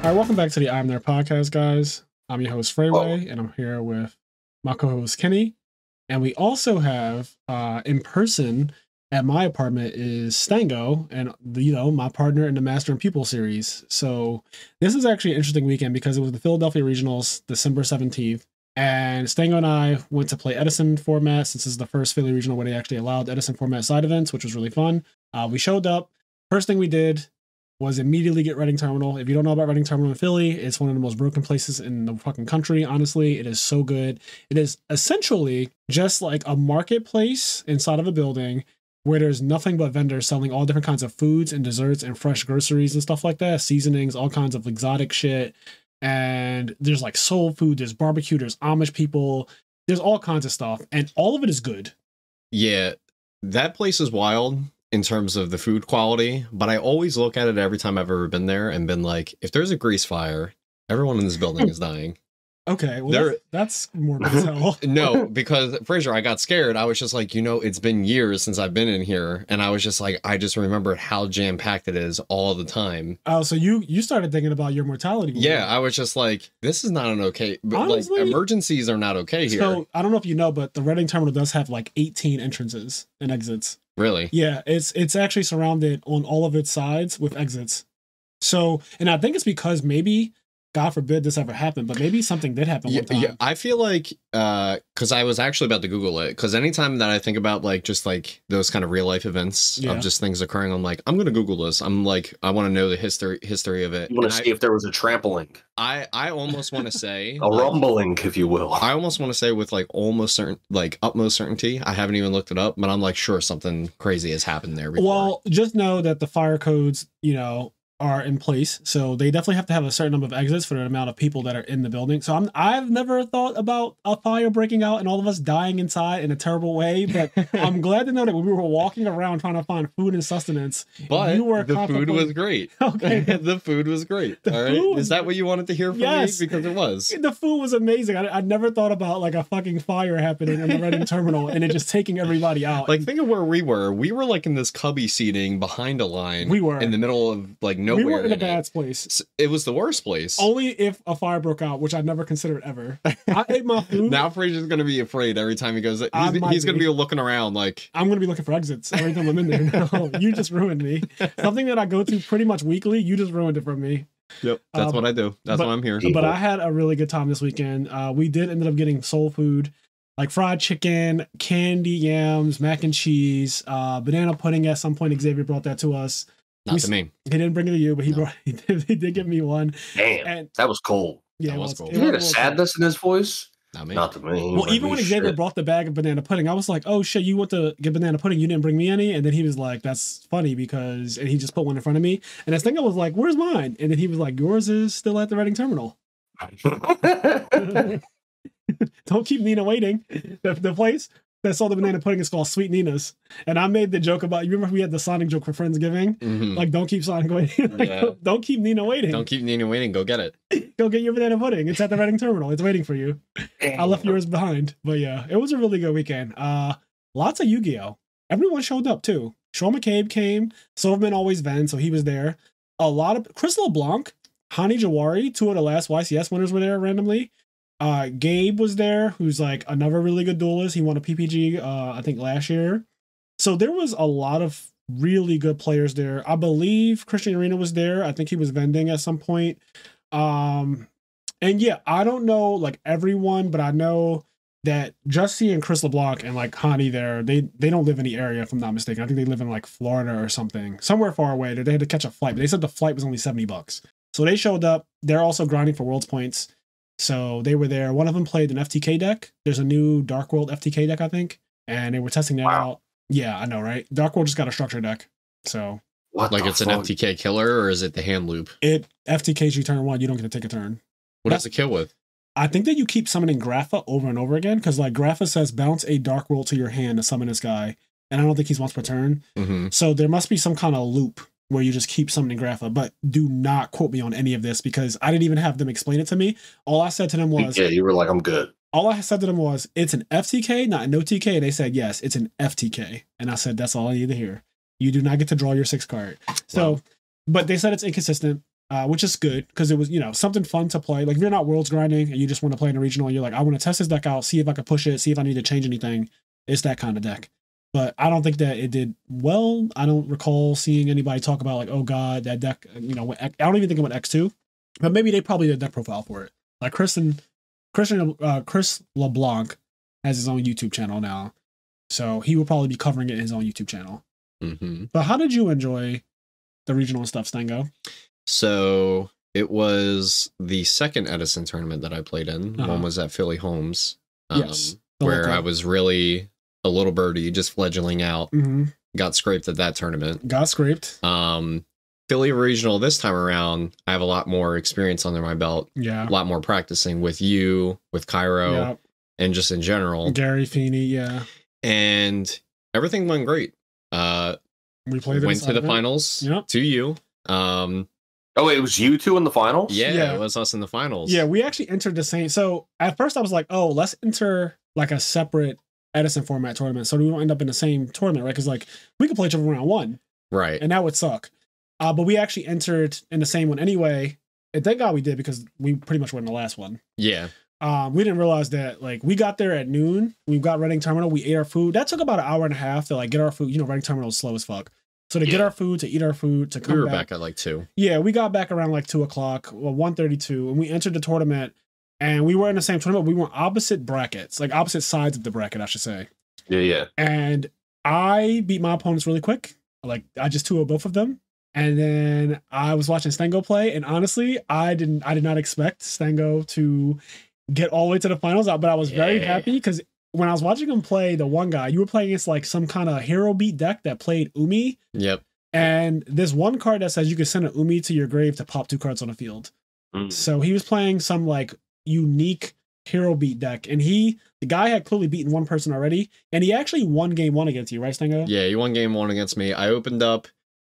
All right, welcome back to the IMNerd Podcast, guys. I'm your host, Freeway, and I'm here with my co-host, Kenny. And we also have, in person at my apartment, is Stango, and, my partner in the Master and Pupil series. So this is actually an interesting weekend because it was the Philadelphia Regionals, December 17th. And Stango and I went to play Edison format, since this is the first Philly Regional where they actually allowed Edison format side events, which was really fun. We showed up. First thing we did was immediately get Reading Terminal. If you don't know about Reading Terminal in Philly, it's one of the most broken places in the fucking country, honestly. It is so good. It is essentially just like a marketplace inside of a building where there's nothing but vendors selling all different kinds of foods and desserts and fresh groceries and stuff like that, seasonings, all kinds of exotic shit. And there's like soul food, there's barbecue, there's Amish people, there's all kinds of stuff, and all of it is good. Yeah, that place is wild in terms of the food quality, but I always look at it every time I've ever been there and been like, if there's a grease fire, everyone in this building is dying. Okay, well, that's more than hell. No, because Fraser, I got scared. I was just like, it's been years since I've been in here, and I was just like, I just remembered how jam-packed it is all the time. Oh, so you started thinking about your mortality. Yeah, I was just like, this is not an okay. But honestly, like, emergencies are not okay here. So I don't know if you know, but the Reading Terminal does have like 18 entrances and exits. Really? Yeah, it's actually surrounded on all of its sides with exits. So, and I think it's because maybe, God forbid this ever happened, but maybe something did happen one time. Yeah, I feel like, because I was actually about to Google it, because anytime that I think about like just like those kind of real life events of just things occurring, I'm like, I'm going to Google this. I'm like, I want to know the history of it. You want to see if there was a trampling. I almost want to say a rumbling, if you will. I almost want to say with like almost certain, like utmost certainty. I haven't even looked it up, but I'm like, sure, something crazy has happened there before. Well, just know that the fire codes, are in place, so they definitely have to have a certain number of exits for the amount of people that are in the building. So I've never thought about a fire breaking out and all of us dying inside in a terrible way, but I'm glad to know that when we were walking around trying to find food and sustenance, but the food was great. Okay, the food was great. All right, is that what you wanted to hear from me? Because it was. The food was amazing. I never thought about like a fucking fire happening in the Reading Terminal and it just taking everybody out. Like, think of where we were. We were like in this cubby seating behind a line. We were in the middle of like nowhere. We were in a bad place. It was the worst place. Only if a fire broke out, which I'd never considered ever. I ate my food. Now Fraser's going to be afraid every time he goes. He's going to be looking around like... I'm going to be looking for exits every time I'm in there. No, you just ruined me. Something that I go to pretty much weekly, you just ruined it for me. Yep, that's what I do. That's why I'm here. But I had a really good time this weekend. We did end up getting soul food, like fried chicken, candy yams, mac and cheese, banana pudding. At some point, Xavier brought that to us. Not to me. He didn't bring it to you, but he did give me one. Damn, and that was cold. Yeah, that was cold. He had a sadness in his voice. Not me. Not to me. Well, even when Xavier brought the bag of banana pudding, I was like, oh shit, you went to get banana pudding, you didn't bring me any? And then he was like, that's funny because, and he just put one in front of me. And this thing I was like, where's mine? And then he was like, yours is still at the Reading Terminal. Don't keep Nina waiting. The place that sold the banana pudding is called Sweet Nina's. And I made the joke about, you remember we had the Sonic joke for Friendsgiving? Mm-hmm. Like, don't keep Sonic waiting. Like, yeah. Don't keep Nina waiting. Don't keep Nina waiting. Go get it. Go get your banana pudding. It's at the Reading Terminal. It's waiting for you. I left yours behind. But yeah, it was a really good weekend. Lots of Yu-Gi-Oh! Everyone showed up too. Sean McCabe came. Silverman always Ven, so he was there. A lot of Chris LeBlanc, Hani Jawari, two of the last YCS winners were there randomly. Gabe was there, who's like another really good duelist. He won a PPG, I think last year. So there was a lot of really good players there. I believe Christian Arena was there. I think he was vending at some point. And yeah, I don't know like everyone, but I know that just seeing Chris LeBlanc and like Hani there, they don't live in the area, if I'm not mistaken. I think they live in like Florida or something, somewhere far away. They had to catch a flight, but they said the flight was only $70. So they showed up. They're also grinding for World's Points. So they were there. One of them played an FTK deck. There's a new Dark World FTK deck, I think. And they were testing that out. Yeah, I know, right? Dark World just got a structure deck. So what, like it's an FTK killer, or is it the hand loop? It FTKs you turn one, you don't get to take a turn. What does it kill with? I think that you keep summoning Grapha over and over again, because like Grapha says bounce a Dark World to your hand to summon this guy. And I don't think he's once per turn. Mm-hmm. So there must be some kind of loop where you just keep summoning Grapha, but do not quote me on any of this because I didn't even have them explain it to me. All I said to them was... Yeah, you were like, I'm good. All I said to them was, it's an FTK, not an OTK. And they said, yes, it's an FTK. And I said, that's all I need to hear. You do not get to draw your 6th card. So, but they said it's inconsistent. which is good because it was, something fun to play. Like if you're not worlds grinding and you just want to play in a regional, and you're like, I want to test this deck out, see if I can push it, see if I need to change anything. It's that kind of deck. But I don't think that it did well. I don't recall seeing anybody talk about like, oh god, that deck. I don't even think it went X2, but maybe they probably did a deck profile for it. Like Chris LeBlanc has his own YouTube channel now, so he will probably be covering it in his own YouTube channel. Mm-hmm. But how did you enjoy the regional and stuff, Stango? So it was the second Edison tournament that I played in. One was at Philly Homes, yes, where local. I was really a little birdie, just fledgling out. Mm-hmm. Got scraped at that tournament. Got scraped. Philly Regional this time around, I have a lot more experience under my belt. Yeah. A lot more practicing with you, with Cairo, and just in general. Gary Feeney, yeah. And everything went great. We played went to the finals to you. Oh, it was you two in the finals? Yeah, it was us in the finals. Yeah, we actually entered the same. So at first I was like, oh, let's enter like a separate Edison format tournament so we don't end up in the same tournament, right? Because like we could play each other round one. Right. And that would suck. But we actually entered in the same one anyway. And thank God we did because we pretty much were in the last one. Yeah. We didn't realize that like we got there at noon. We got Reading Terminal. We ate our food. That took about an hour and a half to like get our food. Reading Terminal is slow as fuck. So to get our food, to eat our food, to come back. We were back at like 2. Yeah, we got back around like 2 o'clock, 1:32, and we entered the tournament. And we were in the same tournament. We were opposite brackets, like opposite sides of the bracket, I should say. Yeah. And I beat my opponents really quick. Like I just 2-0 both of them. And then I was watching Stango play, and honestly, I did not expect Stango to get all the way to the finals out, but I was very happy because when I was watching him play the one guy, you were playing against like some kind of hero beat deck that played Umi. Yep. And there's one card that says you can send an Umi to your grave to pop 2 cards on the field. So he was playing some like unique hero beat deck, and the guy had clearly beaten one person already, and he actually won game 1 against you, right, Stango? Yeah, he won game 1 against me. I opened up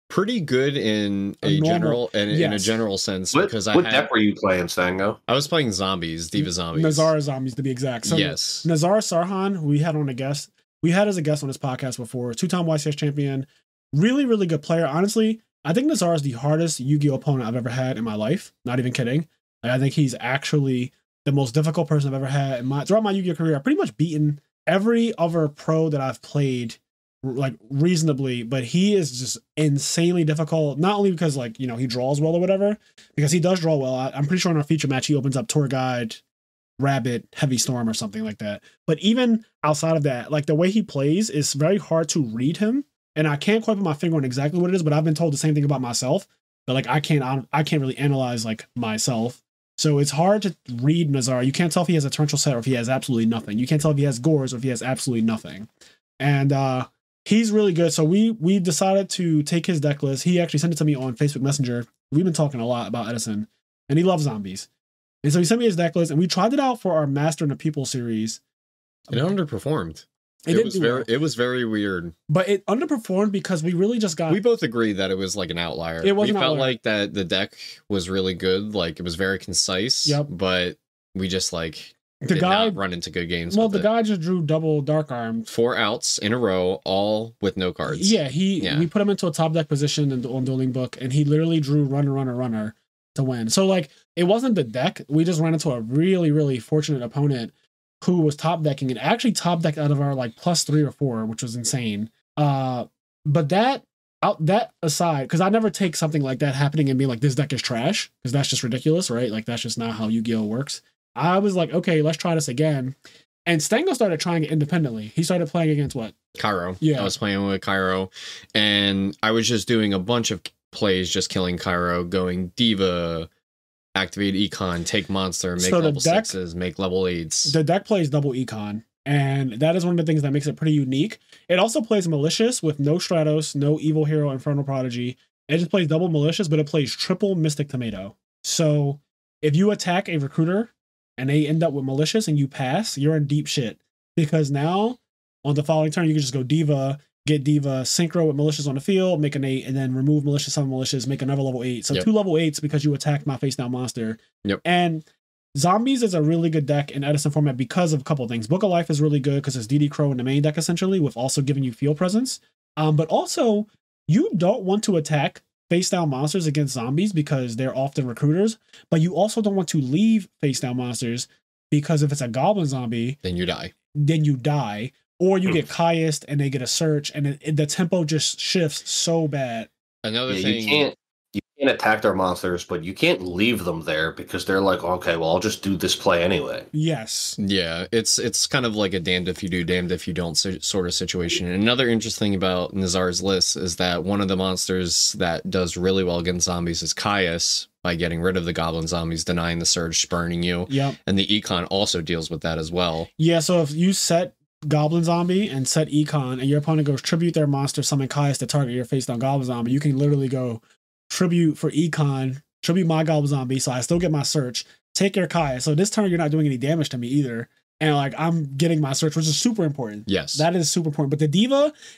pretty good in a general sense because what deck were you playing, Stango? I was playing zombies, Diva Zombies. Nazara Zombies to be exact. So yes. Nazara Sarhan, we had as a guest on this podcast before, 2-time YCS champion, really, really good player. Honestly, I think Nazara is the hardest Yu-Gi-Oh opponent I've ever had in my life. Not even kidding. Like, I think he's actually the most difficult person I've ever had throughout my Yu-Gi-Oh career. I've pretty much beaten every other pro that I've played like reasonably, but he is just insanely difficult, not only because like he draws well or whatever, because he does draw well. I'm pretty sure in our feature match he opens up Tour Guide, Rabbit, Heavy Storm or something like that. But even outside of that, like the way he plays is very hard to read him, and I can't quite put my finger on exactly what it is, but I've been told the same thing about myself, but like I can't really analyze like myself. So it's hard to read Nazara. You can't tell if he has a torrential set or if he has absolutely nothing. You can't tell if he has Gores or if he has absolutely nothing. And he's really good. So we decided to take his deck list. He actually sent it to me on Facebook Messenger. We've been talking a lot about Edison, and he loves zombies. And so he sent me his deck list, and we tried it out for our Master and the People series. It underperformed. It was very weird. But it underperformed because we really just got... We both agreed that it was like an outlier. It was we an felt outlier. like that the deck was really good. Like it was very concise. Yep. But we just like... The did guy not run into good games. Well, with the it. guy just drew double Dark Arm. 4 outs in a row, all with no cards. Yeah, we put him into a top deck position on Dueling Book, and he literally drew runner to win. So like it wasn't the deck. We just ran into a really, really fortunate opponent who was top decking and actually top decked out of our like +3 or 4, which was insane. But that aside, because I never take something like that happening and being like this deck is trash, because that's just ridiculous, right? Like that's just not how Yu-Gi-Oh works. I was like, okay, let's try this again. And Stango started trying it independently. He started playing against what? Cairo. Yeah. I was playing with Cairo, and I was just doing a bunch of plays, just killing Cairo, going Diva, activate Econ, take Monster, make level 6s, make level 8s. The deck plays double Econ, and that is one of the things that makes it pretty unique. It also plays Malicious with no Stratos, no Evil Hero, Infernal Prodigy. It just plays double Malicious, but it plays triple Mystic Tomato. So if you attack a Recruiter and they end up with Malicious and you pass, you're in deep shit. Because now, on the following turn, you can just go Diva, get Diva, Synchro with Malicious on the field, make an 8, and then remove Malicious, summon Malicious, make another level 8. So 2 level 8s because you attacked my face down monster. Yep. And Zombies is a really good deck in Edison format because of a couple of things. Book of Life is really good because it's DD Crow in the main deck, essentially, with also giving you field presence. But also, you don't want to attack face down monsters against zombies because they're often recruiters, but you also don't want to leave face down monsters because if it's a goblin zombie, then you die. Or you get Caiused and they get a search, and the tempo just shifts so bad. Another thing, you can't attack their monsters, but you can't leave them there because they're like, okay, well, I'll just do this play anyway. Yes. Yeah, it's kind of like a damned if you do, damned if you don't sort of situation. And another interesting thing about Nazar's list is that one of the monsters that does really well against zombies is Caius, by getting rid of the goblin zombies, denying the surge, spurning you. Yep. And the econ also deals with that as well. Yeah, so if you set goblin zombie and set econ and your opponent goes tribute their monster, summon Caius to target your face down goblin zombie, you can literally go tribute for econ, tribute my goblin zombie, so I still get my search, take your Caius. So this turn you're not doing any damage to me either. And like I'm getting my search, which is super important. Yes. That is super important. But the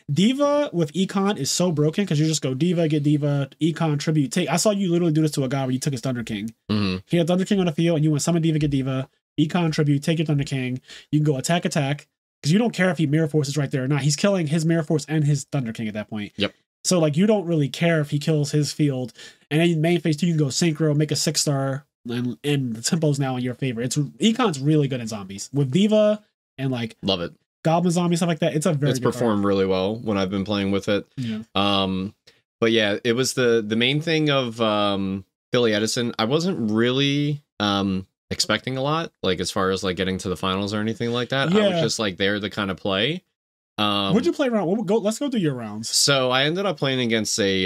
Diva with econ is so broken because you just go Diva, get Diva, econ, tribute, take. I saw you literally do this to a guy where you took his Thunder King. Mm-hmm. He had Thunder King on the field and you went summon Diva, get Diva, econ, tribute, take your Thunder King. You can go attack, because you don't care if he Mirror Force is right there or not. He's killing his Mirror Force and his Thunder King at that point. Yep. So like you don't really care if he kills his field. And then main phase 2, you can go Synchro, make a 6-star, and the tempo's now in your favor. Econ's really good at zombies. With Diva and like love it. Goblin zombie, stuff like that. It's performed really well when I've been playing with it. Yeah. But yeah, it was the main thing of Philly Edison. I wasn't really expecting a lot, like as far as like getting to the finals or anything like that. Yeah. I was just like there to kind of play. What'd you play around? Let's go through your rounds. So I ended up playing against a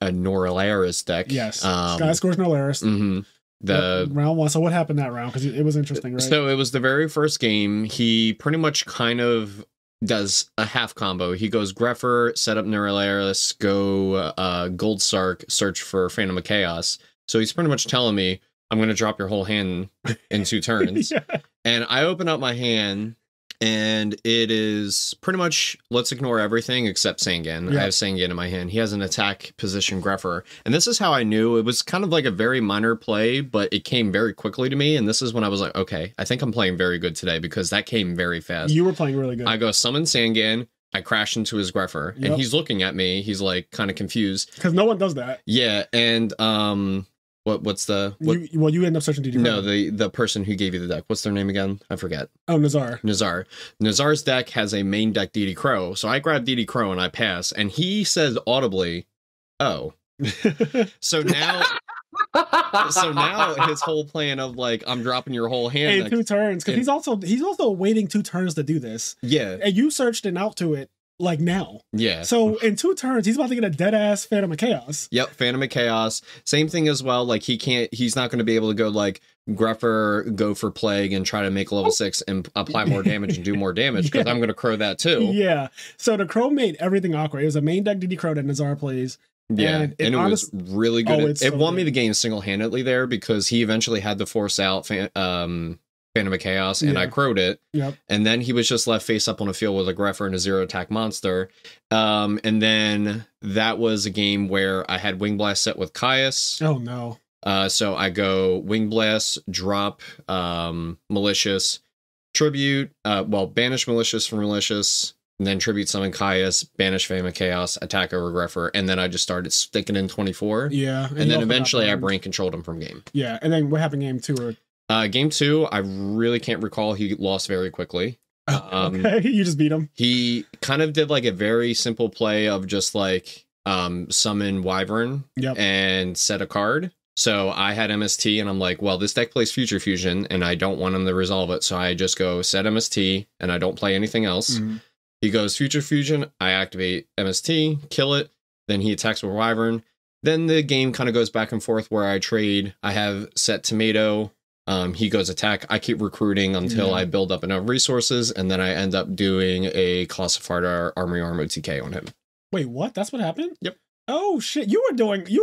Noralaris deck. Yes. Sky Scores Noralaris. Mm-hmm. Round 1. So what happened that round? Because it was interesting, right? So it was the very first game. He pretty much kind of does a half combo. He goes Greffer, set up Noralaris, go Gold Sark, search for Phantom of Chaos. So he's pretty much telling me, I'm going to drop your whole hand in 2 turns. Yeah. And I open up my hand, and it is pretty much, let's ignore everything except Sangan. Yeah. I have Sangan in my hand. He has an attack position Greffer. And this is how I knew. It was kind of like a very minor play, but it came very quickly to me. And this is when I was like, okay, I think I'm playing very good today, because that came very fast. You were playing really good. I go summon Sangan. I crash into his Greffer. Yep. And he's looking at me. He's like kind of confused. Because no one does that. Yeah. And what's the you end up searching DD Crow. No, the person who gave you the deck, what's their name again? I forget. Oh, Nazar. Nazar's deck has a main deck DD Crow, so I grab DD Crow and I pass, and he says audibly, oh. so now his whole plan of like, I'm dropping your whole hand in 2 turns, because he's also waiting 2 turns to do this. Yeah. And you searched and out to it like now. Yeah. So in 2 turns, he's about to get a dead ass Phantom of Chaos. Yep, Phantom of Chaos. Same thing as well. Like he's not going to be able to go like Greffer, go for Plague and try to make level 6 and apply more damage and do more damage, because I'm going to Crow that too. Yeah. So the Crow made everything awkward. It was a main deck DD Crow that Nazar plays. Yeah, and it was really good. It won me the game single-handedly there, because he eventually had to force out Phantom of Chaos, and I crowed it. Yep. And then he was just left face up on a field with a Greffer and a 0-attack monster. And then that was a game where I had Wing Blast set with Caius. Oh no. So I go Wing Blast, drop Malicious, Tribute, banish Malicious from Malicious, and then Tribute summon Caius, banish Phantom of Chaos, attack over Greffer, and then I just started sticking in 24. Yeah. And then eventually I brain controlled him from game. Yeah. And then what happened game 2? Game 2, I really can't recall. He lost very quickly. Okay, you just beat him. He kind of did like a very simple play of just like summon Wyvern and set a card. So I had MST, and I'm like, well, this deck plays Future Fusion, and I don't want him to resolve it. So I just go set MST, and I don't play anything else. Mm-hmm. He goes Future Fusion, I activate MST, kill it, then he attacks with Wyvern. Then the game kind of goes back and forth where I trade. I have set Tomato. He goes attack. I keep recruiting until I build up enough resources, and then I end up doing a Classified Armory TK on him. Wait, what? That's what happened? Yep. Oh shit! You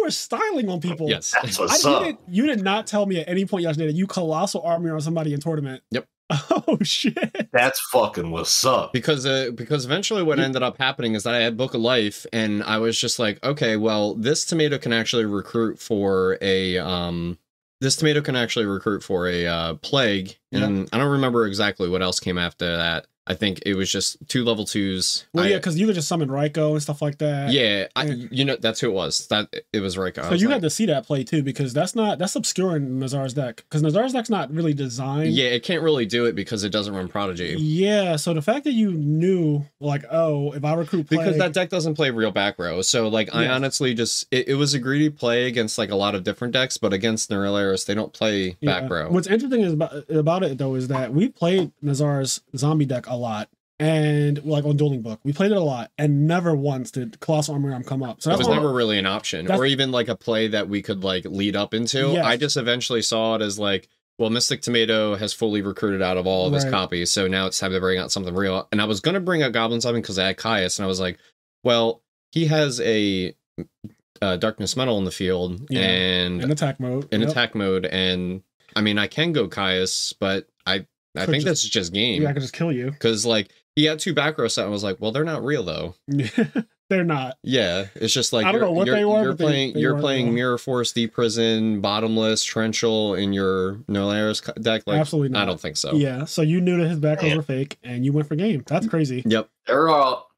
were styling on people. Yes. That's what's up. You did not tell me at any point yesterday that you Colossal Armory on somebody in tournament. Yep. Oh shit! That's fucking what's up. Because eventually what ended up happening is that I had Book of Life, and I was just like, okay, well, this tomato can actually recruit for a plague, and I don't remember exactly what else came after that. I think it was just 2 level 2s. Well, yeah, because you could just summon Raikou and stuff like that. Yeah, that's who it was. It was Raikou. So you had to see that play too, because that's obscure in Nazar's deck. Because Nazar's deck's not really designed. Yeah, it can't really do it because it doesn't run Prodigy. Yeah, so the fact that you knew, like, oh, if I recruit Plague... Because that deck doesn't play real back row. So, like, I honestly just... It was a greedy play against, like, a lot of different decks, but against Neuralaris, they don't play back row. What's interesting about it, though, is that we played Nazar's zombie deck a lot. And like on Dueling Book, we played it a lot, and never once did Colossal Armor Arm come up. So it was never really an option, or even like a play that we could like lead up into. Yes. I just eventually saw it as like, well, Mystic Tomato has fully recruited out of all of his copies, so now it's time to bring out something real. And I was gonna bring out Goblin Summon because I had Caius, and I was like, well, he has a Darkness Metal in the field and in attack mode. Attack mode, and I mean, I can go Caius, but I think that's just game. Yeah, I could just kill you because like. He had 2 back row set and was like, well, they're not real though. They're not. Yeah, it's just like I don't know what they were. You're playing Mirror Force, Deep Prison, Bottomless, Torrential in your Neuralaris deck. Like, absolutely not. I don't think so. Yeah, so you knew that his back rows were fake, and you went for game. That's crazy. Yep.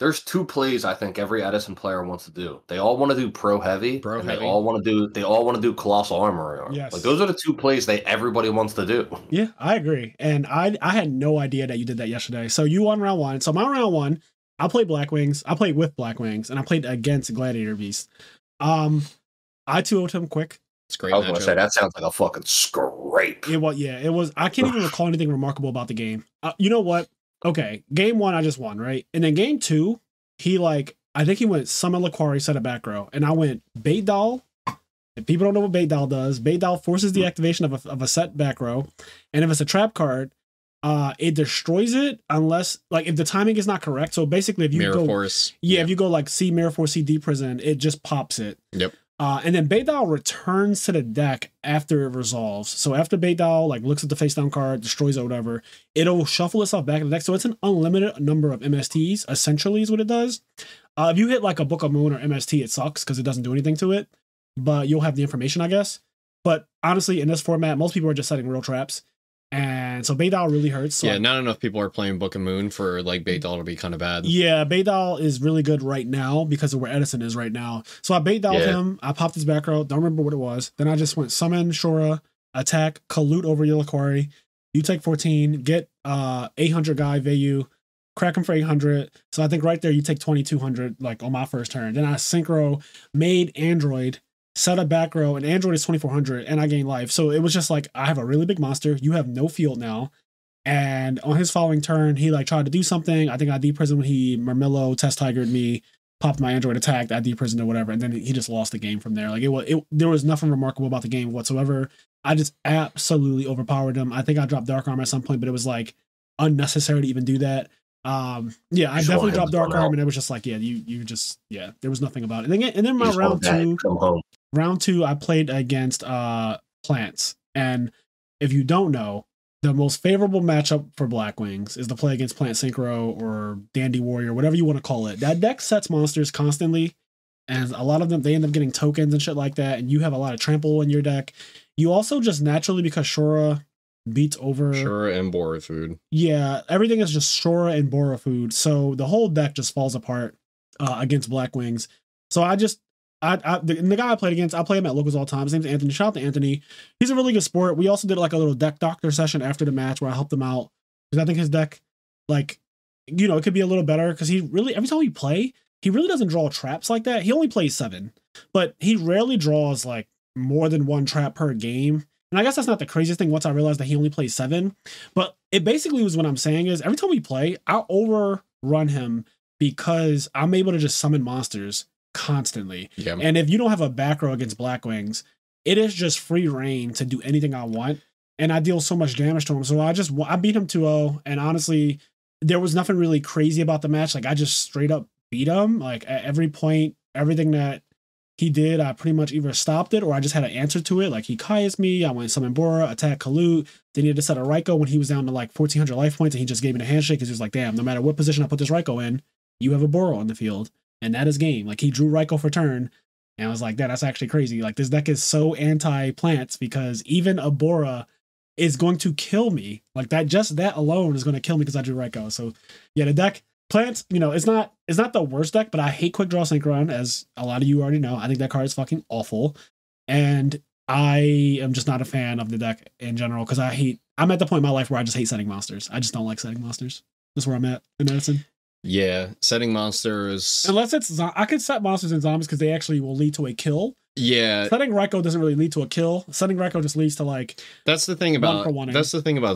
There's 2 plays I think every Edison player wants to do. They all want to do pro heavy, they all want to do Colossal Armor. Yes. Like those are the 2 plays everybody wants to do. Yeah, I agree. And I had no idea that you did that yesterday. So you won round 1. So my round 1. I played Black Wings. I played with Black Wings, and I played against Gladiator Beast. I 2-0'd him quick. It's great. I was going to say that sounds like a fucking scrape. It was. Yeah, it was. I can't even recall anything remarkable about the game. You know what? Okay, game 1 I just won, right? And then game 2, I think he went Summon Laquari, set a back row, and I went Bait Doll. If people don't know what Bait Doll does, Bait Doll forces the activation of a set back row, and if it's a trap card, it destroys it unless if the timing is not correct. So basically, if you Mirror Force, if you go like C Mirror Force, C Deep Prison, it just pops it. Yep. And then Bait Doll returns to the deck after it resolves. So after Bait Doll looks at the face down card, destroys it or whatever, it'll shuffle itself back in the deck. So it's an unlimited number of MSTs, essentially is what it does. If you hit like a Book of Moon or MST, it sucks because it doesn't do anything to it. But you'll have the information, I guess. But honestly, in this format, most people are just setting real traps. And so Bait Doll really hurts. So not enough people are playing Book of Moon for Bait Doll to be kind of bad. Yeah, Bait Doll is really good right now because of where Edison is right now. So I Bait Dolled him. I popped his back row. Don't remember what it was. Then I just went Summon Shura, attack, Colute over your Laquari. You take 14, get 800 guy Vayu, crack him for 800. So I think right there you take 2200 on my first turn. Then I Synchro, made Android, set a back row, and Android is 2400, and I gain life. So it was just I have a really big monster. You have no field now. And on his following turn, he tried to do something. I think I deprisoned when he Marmillo test tigered me, popped my Android, attacked, I deprisoned or whatever, and then he just lost the game from there. There was nothing remarkable about the game whatsoever. I just absolutely overpowered him. I think I dropped Dark Arm at some point, but it was unnecessary to even do that. I definitely dropped Dark Arm, and it was just there was nothing about it. And then my round two, I played against Plants. And if you don't know, the most favorable matchup for Black Wings is to play against Plant Synchro or Dandy Warrior, whatever you want to call it. That deck sets monsters constantly, and a lot of them, they end up getting tokens and shit like that, and you have a lot of trample in your deck. You also just naturally, because Shura beats over... Shura and Borofood. Yeah, everything is just Shura and Borofood, so the whole deck just falls apart against Black Wings. So the guy I played against, I play him at locals all the time. His name's Anthony. Shout out to Anthony. He's a really good sport. We also did a little deck doctor session after the match where I helped him out, because I think his deck, it could be a little better, because he really, every time we play, he really doesn't draw traps like that. He only plays 7, but he rarely draws more than 1 trap per game. And I guess that's not the craziest thing once I realized that he only plays 7, but it basically was what I'm saying is every time we play, I'll overrun him because I'm able to just summon monsters constantly. Yeah. And if you don't have a back row against Black Wings, it is just free reign to do anything I want. And I deal so much damage to him. So I beat him 2-0. And honestly, there was nothing really crazy about the match. I just straight up beat him. At every point, everything that he did, I pretty much either stopped it or I just had an answer to it. He Kai's me, I went Summon Bora, attack Colute. Then he had to set a Raikou when he was down to 1400 life points, and he just gave me the handshake because he was damn, no matter what position I put this Raikou in, you have a Bora on the field. And that is game. He drew Raikou for turn. And I was that's actually crazy. This deck is so anti-plants because even a Bora is going to kill me. Like that, just that alone is going to kill me because I drew Raikou. So yeah, the deck plants, it's not the worst deck, but I hate Quick Draw Synchron, as a lot of you already know. I think that card is fucking awful. And I am just not a fan of the deck in general because I'm at the point in my life where I just hate setting monsters. I just don't like setting monsters. That's where I'm at in Edison. Yeah, setting monsters. Unless I could set monsters and zombies because they actually will lead to a kill. Yeah, setting Raikou doesn't really lead to a kill. Setting Raikou just leads to like. That's the thing about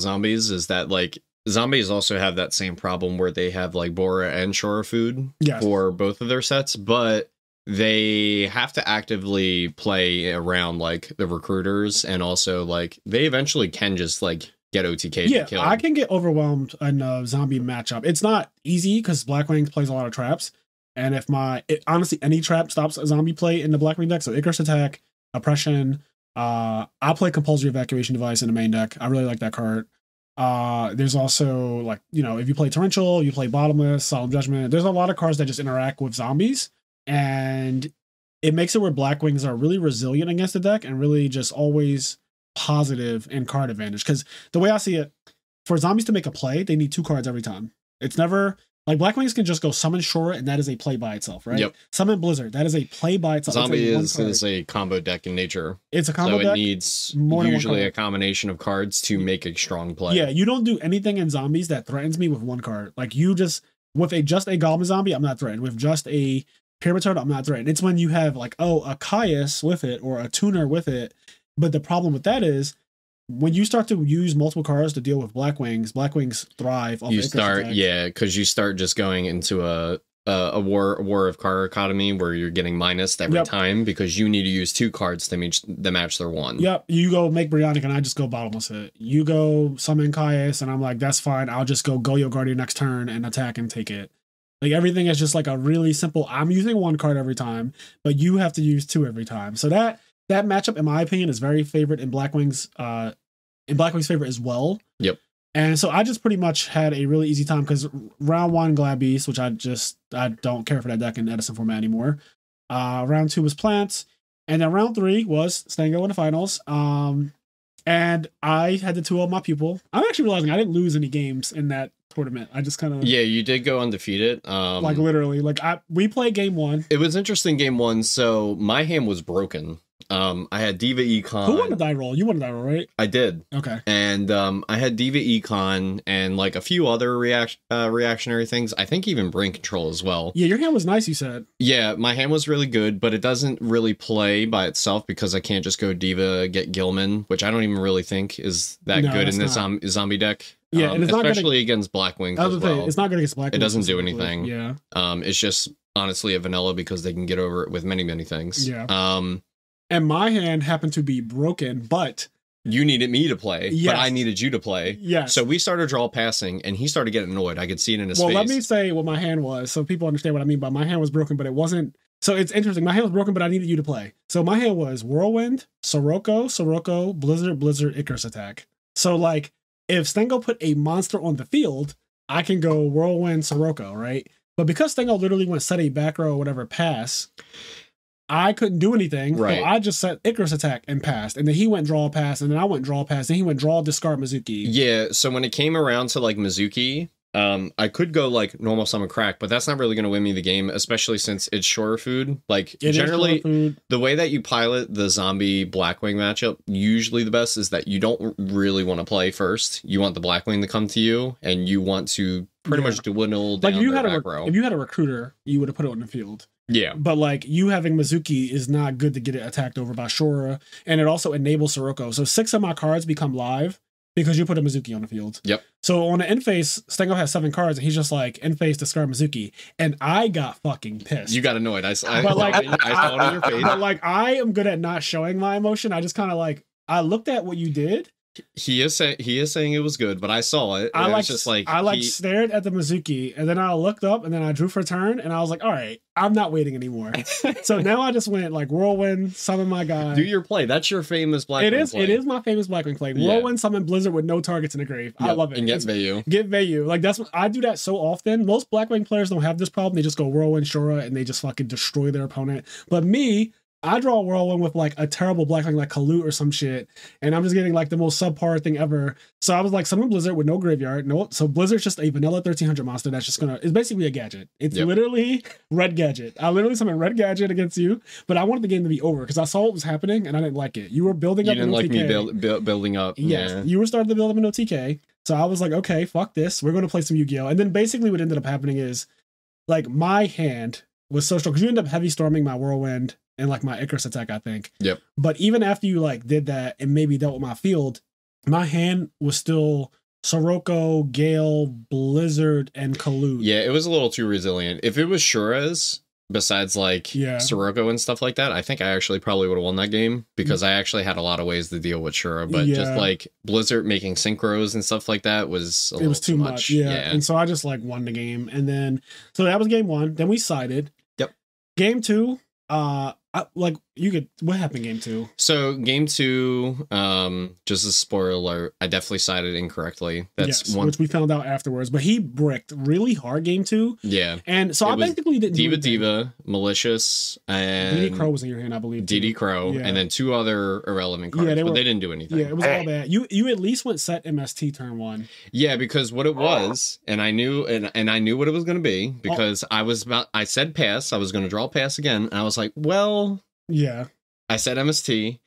zombies is that like zombies also have that same problem where they have like Bora and Shora food for both of their sets, but they have to actively play around like the recruiters, and also like they eventually can just like get OTK. Yeah, kill. I can get overwhelmed in a zombie matchup. It's not easy because Blackwing plays a lot of traps, and if honestly any trap stops a zombie play in the Blackwing deck, so Icarus Attack, Oppression, I play Compulsory Evacuation Device in the main deck. I really like that card. There's also like, if you play Torrential, you play Bottomless, Solemn Judgment, there's a lot of cards that just interact with zombies, and it makes it where Blackwings are really resilient against the deck and really just always positive in card advantage. Because the way I see it, for zombies to make a play, they need 2 cards every time. It's never like Blackwings can just go summon Shora, and that is a play by itself, right? Yep. Summon Blizzard, that is a play by itself. Zombie is a combo deck in nature. It's a combo deck. So it needs usually a combination of cards to make a strong play. Yeah, you don't do anything in zombies that threatens me with 1 card. Like you just with just a Goblin Zombie, I'm not threatened. With just a Pyramid Turtle, I'm not threatened. It's when you have like a Caius with it or a Tuner with it. But the problem with that is when you start to use multiple cards to deal with Blackwings thrive. You start, because you start just going into a war of card economy where you're getting minus every time because you need to use 2 cards to match their 1. Yep, you go make Brionic and I just go Bottomless it. You go summon Caius and I'm like, that's fine. I'll just go Goyo Guardian next turn and attack and take it. Like everything is just like a really simple. I'm using 1 card every time, but you have to use 2 every time. So that matchup, in my opinion, is very favorite in Blackwing's favor as well. Yep. And so I just pretty much had a really easy time because round 1 Glad Beast, which I don't care for that deck in Edison format anymore. Round 2 was Plants, and then round 3 was Stango in the finals. And I had to 2-0 my pupil. I'm actually realizing I didn't lose any games in that tournament. I just kind of you did go undefeated. Like literally, like we played game 1. It was interesting game 1. So my hand was broken. I had Diva Econ. Who won the die roll? You won the die roll, right? I did. Okay. And I had Diva Econ and like a few other reactionary things. I think even Brain Control as well. Yeah, your hand was nice, you said. Yeah, my hand was really good, but it doesn't really play by itself because I can't just go Diva, get Gilman, which I don't even really think is that good in this zombie deck. Yeah, and it's especially against Blackwing as well. It's not good against Blackwing. It doesn't do anything. Yeah. It's just honestly a vanilla because they can get over it with many things. Yeah. And my hand happened to be broken, but you needed me to play, but I needed you to play. Yes. So we started draw passing, and he started getting annoyed. I could see it in his face. Well, let me say what my hand was, so people understand what I mean by my hand was broken, but it wasn't. So it's interesting. My hand was broken, but I needed you to play. So my hand was Whirlwind, Sirocco, Blizzard, Icarus Attack. So like, if Stengo put a monster on the field, I can go Whirlwind, Sirocco, right? But because Stengo literally went set a back row or whatever pass, I couldn't do anything. Right. So I just set Icarus Attack and passed. And then he went draw pass, and then I went draw pass, and he went draw discard Mizuki. Yeah, so when it came around to like Mizuki, I could go like normal summon crack, but that's not really going to win me the game, especially since it's Shore food. Like generally, the way that you pilot the zombie Blackwing matchup, usually the best is that you don't really want to play first. You want the Blackwing to come to you, and you want to pretty much dwindle down their back row. If you had a recruiter, you would have put it on the field. Yeah. But like you having Mizuki is not good to get it attacked over by Shora, and it also enables Sirocco. So 6 of my cards become live because you put a Mizuki on the field. Yep. So on the end phase, Stengo has 7 cards, and he's just like, end phase, discard Mizuki. And I got fucking pissed. You got annoyed. I saw it on your face. But like, I am good at not showing my emotion. I just kind of like, I looked at what you did. He is saying it was good, but I saw it. I stared at the Mizuki, and then I looked up, and then I drew for turn, and I was like, all right, I'm not waiting anymore. So now I just went like Whirlwind, summon my guy. Do your play. That's your famous Blackwing play. It is my famous Blackwing play. Whirlwind, summon Blizzard with no targets in the grave. Yep. I love it. And get Vayu. Get Vayu. Like I do that so often. Most Blackwing players don't have this problem. They just go Whirlwind, Shora, and they just fucking destroy their opponent. But me, I draw a Whirlwind with like a terrible Blackwing like Kalut or some shit, and I'm just getting like the most subpar thing ever. So I was like, summon Blizzard with no graveyard. No, so Blizzard's just a vanilla 1300 monster that's just it's basically a gadget. It's literally Red Gadget. I literally summoned Red Gadget against you, but I wanted the game to be over because I saw what was happening and I didn't like it. You were building up. You didn't like me building up. Yes, you were starting to build up an OTK. So I was like, okay, fuck this. We're going to play some Yu-Gi-Oh! And then basically what ended up happening is like my hand was so strong because you end up heavy storming my Whirlwind and like my Icarus attack, I think. Yep. But even after you like did that and maybe dealt with my field, my hand was still Sirocco, Gale, Blizzard, and Kalut. Yeah, it was a little too resilient. If it was Shura's, besides like Sirocco and stuff like that, I think I actually probably would have won that game because I actually had a lot of ways to deal with Shura. But just like Blizzard making synchros and stuff like that was a little too much. Yeah. And so I just like won the game. And then, so that was game one. Then we sided. Yep. Game two, what happened game two? So game two, just a spoiler alert, I definitely sided incorrectly. That's one which we found out afterwards, but he bricked really hard game two. Yeah. And so I basically didn't Diva, Malicious, and DD Crow was in your hand, I believe. DD Crow, and then two other irrelevant cards, but they didn't do anything. Yeah, it was all bad. You at least went set MST turn one. Yeah, because what it was, and I knew and I knew what it was gonna be, because I said pass, I was gonna draw pass again, and I was like, well, yeah. I said MST,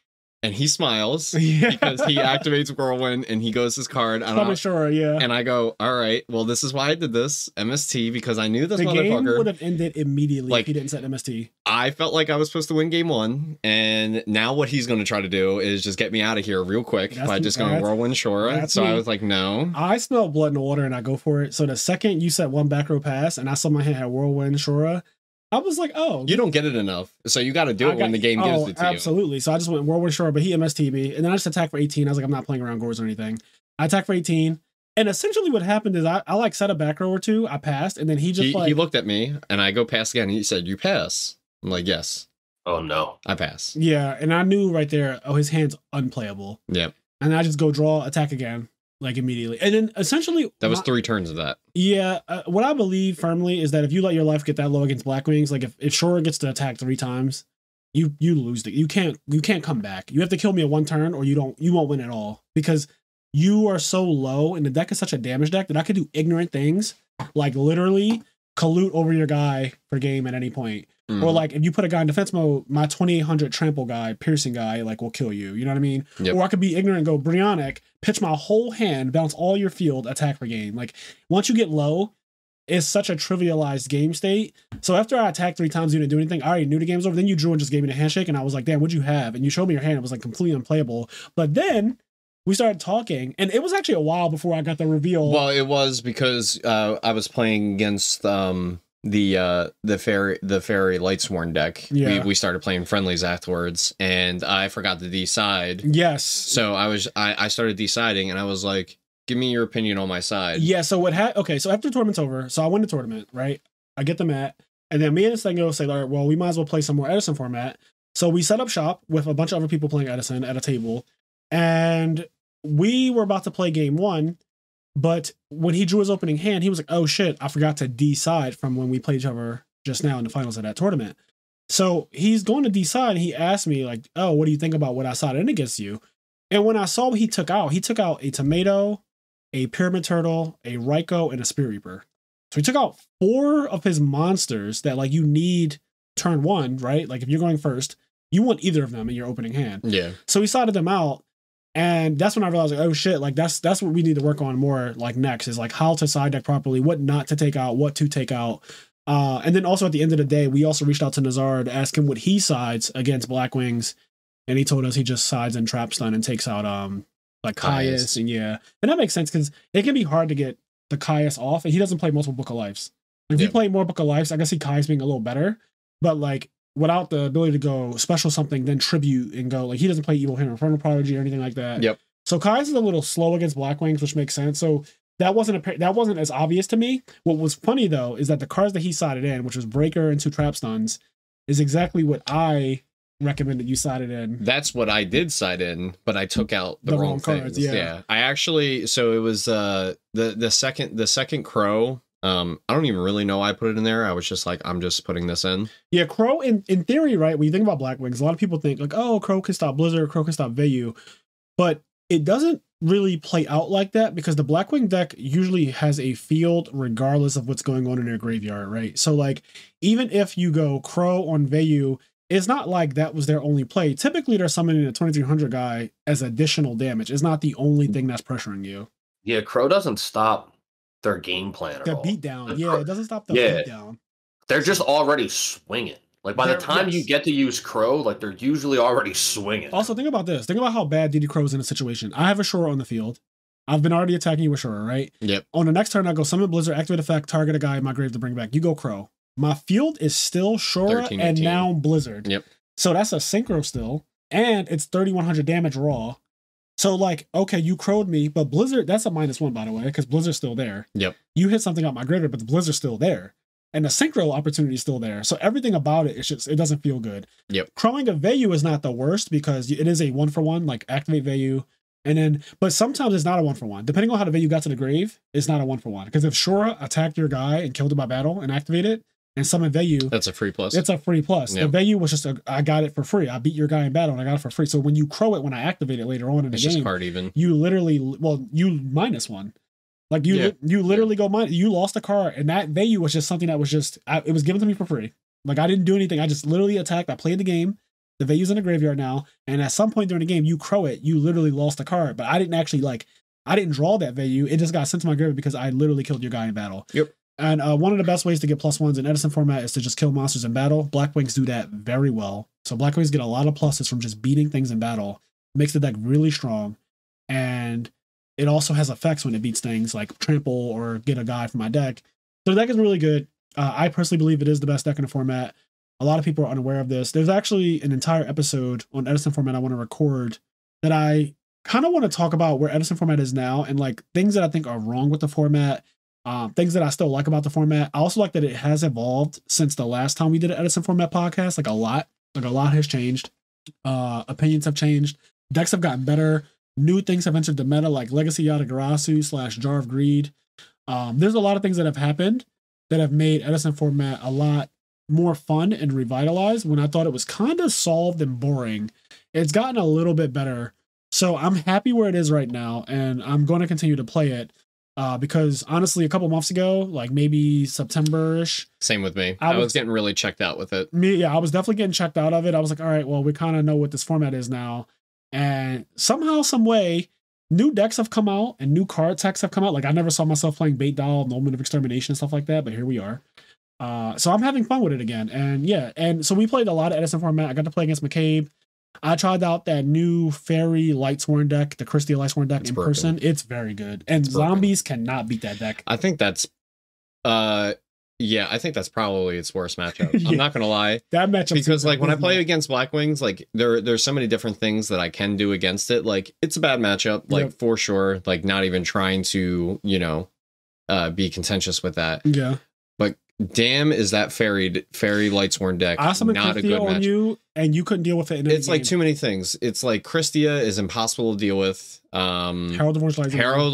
and he smiles because he activates Whirlwind and he goes his card. And and I go, all right, well, this is why I did this MST, because I knew this motherfucker. The game would have ended immediately if he didn't set MST. I felt like I was supposed to win game one, and now what he's going to try to do is just get me out of here real quick by just going Whirlwind Shura. So I was like, no. I smell blood in the water and I go for it. So the second you set one back row pass and I saw my hand had Whirlwind Shura, I was like, oh. You don't get it enough. So you got to do it when the game gives it to you. Absolutely. So I just went Whirlwind Shura, but he MST'd me. And then I just attacked for 18. I was like, I'm not playing around Gores or anything. I attacked for 18. And essentially what happened is I like set a back row or two. I passed. And then he just he looked at me and I go pass again. And he said, you pass. I'm like, yes. Oh, no. I pass. Yeah. And I knew right there, his hand's unplayable. Yep. And I just go draw, attack again. Like immediately. And then essentially that was 3 turns of that. Yeah. What I believe firmly is that if you let your life get that low against Blackwings, like if Shura gets to attack 3 times, you lose it. You can't come back. You have to kill me at 1 turn or you won't win at all, because you are so low and the deck is such a damage deck that I could do ignorant things like literally Kalut over your guy for game at any point. Or like if you put a guy in defense mode, my 2800 trample guy, piercing guy, like will kill you. You know what I mean? Yep. Or I could be ignorant and go Brionic, pitch my whole hand, bounce all your field, attack for game. Like once you get low, it's such a trivialized game state. So after I attacked 3 times, you didn't do anything. I already knew the game's over. Then you drew and just gave me the handshake, and I was like, damn, what'd you have? And you showed me your hand. It was like completely unplayable. But then we started talking, and it was actually a while before I got the reveal. Well, it was because I was playing against the fairy Lightsworn deck. Yeah. We started playing friendlies afterwards, and I forgot to decide. Yes. So I started deciding, and I was like, give me your opinion on my side. Yeah. So so after the tournament's over, so I win the tournament, right? I get the mat, and then me and Stengo say, all right, well, we might as well play some more Edison format. So we set up shop with a bunch of other people playing Edison at a table, and we were about to play game 1. But when he drew his opening hand, he was like, oh shit, I forgot to decide from when we played each other just now in the finals of that tournament. So he's going to decide, and he asked me like, oh, what do you think about what I sided in against you? And when I saw what he took out a tomato, a pyramid turtle, a Raikou, and a Spirit Reaper. So he took out 4 of his monsters that like you need turn 1, right? Like if you're going first, you want either of them in your opening hand. Yeah. So he sided them out. And that's when I realized, like, oh shit, like that's what we need to work on more like next, is like how to side deck properly, what not to take out, what to take out. And then also at the end of the day, we also reached out to Nazar to ask him what he sides against Blackwings. And he told us he just sides in Trap Stun and takes out like Caius. And yeah. And that makes sense because it can be hard to get the Caius off, and he doesn't play multiple Book of Lives. If you play more Book of Lives, I can see Caius being a little better. But like without the ability to go special something, then tribute and go, like he doesn't play Evil Hammer, Infernal Prodigy or anything like that. Yep. So Caius is a little slow against Blackwings, which makes sense. So that wasn't as obvious to me. What was funny though is that the cards that he sided in, which was Breaker and 2 Trap Stuns, is exactly what I recommended you sided in. That's what I did side in, but I took out the wrong cards. Yeah. I actually, so it was the second Crow. I don't even really know why I put it in there. I was just like, I'm just putting this in. Yeah, Crow, in theory, right, when you think about Blackwings, a lot of people think like, oh, Crow can stop Blizzard, Crow can stop Vayu. But it doesn't really play out like that because the Blackwing deck usually has a field regardless of what's going on in their graveyard, right? So like, even if you go Crow on Vayu, it's not like that was their only play. Typically, they're summoning a 2300 guy as additional damage. It's not the only thing that's pressuring you. Yeah, Crow doesn't stop their game plan at all. The beatdown. Yeah, it doesn't stop the beatdown. They're just already swinging. Like, by the time you get to use Crow, like, they're usually already swinging. Also, think about this. Think about how bad DD Crow is in a situation. I have a Shura on the field. I've been already attacking you with Shura, right? Yep. On the next turn, I go Summon Blizzard, activate effect, target a guy in my grave to bring back. You go Crow. My field is still Shura 13, and 18. now Blizzard. Yep. So that's a Synchro still. And it's 3100 damage raw. So, like, okay, you crowed me, but Blizzard, that's a -1, by the way, because Blizzard's still there. Yep. You hit something out my graveyard, but the Blizzard's still there. And the Synchro opportunity is still there. So everything about it, it's just, it doesn't feel good. Yep. Crowing a Vayu is not the worst because it is a 1-for-1, like activate Vayu. And then, but sometimes it's not a 1-for-1. Depending on how the Vayu got to the grave, it's not a 1-for-1. Because if Shura attacked your guy and killed it by battle and activated it and summoned Vayu, that's a free plus. It's a free plus. Yep. The Vayu was just I got it for free. I beat your guy in battle and I got it for free. So when you crow it, when I activate it later on in the game, just card even. You literally, you -1. Like you literally go minus. You lost a card, and that Vayu was just something that was just it was given to me for free. Like I didn't do anything. I just literally attacked. I played the game. The Vayu's in the graveyard now, and at some point during the game, you crow it. You literally lost a card, but I didn't actually I didn't draw that Vayu. It just got sent to my graveyard because I literally killed your guy in battle. Yep. And one of the best ways to get +1s in Edison format is to just kill monsters in battle. Blackwings do that very well. So Blackwings get a lot of pluses from just beating things in battle. Makes the deck really strong, and it also has effects when it beats things like trample or get a guy from my deck. So the deck is really good. I personally believe it is the best deck in the format. A lot of people are unaware of this. There's actually an entire episode on Edison format I want to record that I kind of want to talk about where Edison format is now and like things that I think are wrong with the format, things that I still like about the format. I also like that it has evolved since the last time we did an Edison format podcast. Like a lot has changed. Opinions have changed. Decks have gotten better. New things have entered the meta, like Legacy Yatagarasu / Jar of Greed. There's a lot of things that have happened that have made Edison format a lot more fun and revitalized when I thought it was kind of solved and boring. It's gotten a little bit better. So I'm happy where it is right now, and I'm going to continue to play it because honestly, a couple months ago, like maybe September-ish. Same with me. I was getting really checked out with it. I was definitely getting checked out of it. I was like, all right, well, we kind of know what this format is now. And somehow, some way, new decks have come out and new card techs have come out. Like I never saw myself playing Bait Doll, Moment of Extermination, and stuff like that, but here we are. So I'm having fun with it again. And yeah, and so we played a lot of Edison format. I got to play against McCabe. I tried out that new Fairy Lightsworn deck, the Christia Lightsworn deck in person. It's very good. And zombies cannot beat that deck. I think that's I think that's probably its worst matchup. I'm not gonna lie. That matchup, because like when I play against Blackwings, like there's so many different things that I can do against it. Like it's a bad matchup, like for sure. Like not even trying to, be contentious with that. Yeah. But damn, is that Fairy Lightsworn deck not a good match? You and you couldn't deal with it. It's like too many things. It's like Christia is impossible to deal with. Herald of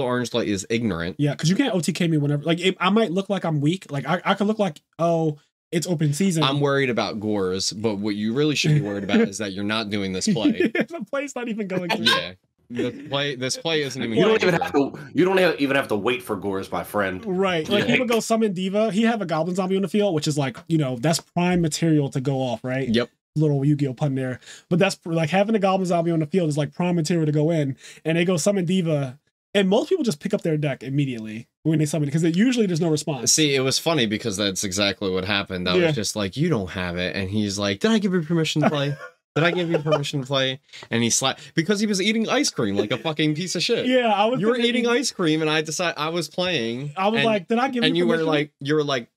Orange Light is ignorant. Yeah, because you can't OTK me whenever. Like I might look like I'm weak. Like I could look like, oh, it's open season. I'm worried about Gores, but what you really should be worried about is that you're not doing this play. The play's not even going through. Yeah. This play isn't even. You don't even have to wait for Gores, my friend. Right, like people go summon Diva. He have a Goblin Zombie on the field, which is like that's prime material to go off, right? Yep. Little Yu-Gi-Oh pun there, but that's like having a Goblin Zombie on the field is like prime material to go in, and they go summon Diva, and most people just pick up their deck immediately when they summon it because usually there's no response. See, it was funny because that's exactly what happened. That was just like, you don't have it, and he's like, did I give you permission to play? Did I give you permission to play? And he slapped because he was eating ice cream like a fucking piece of shit. Yeah, you were eating ice cream, and I decided I was playing. I was like, did I give you? And permission? you were like,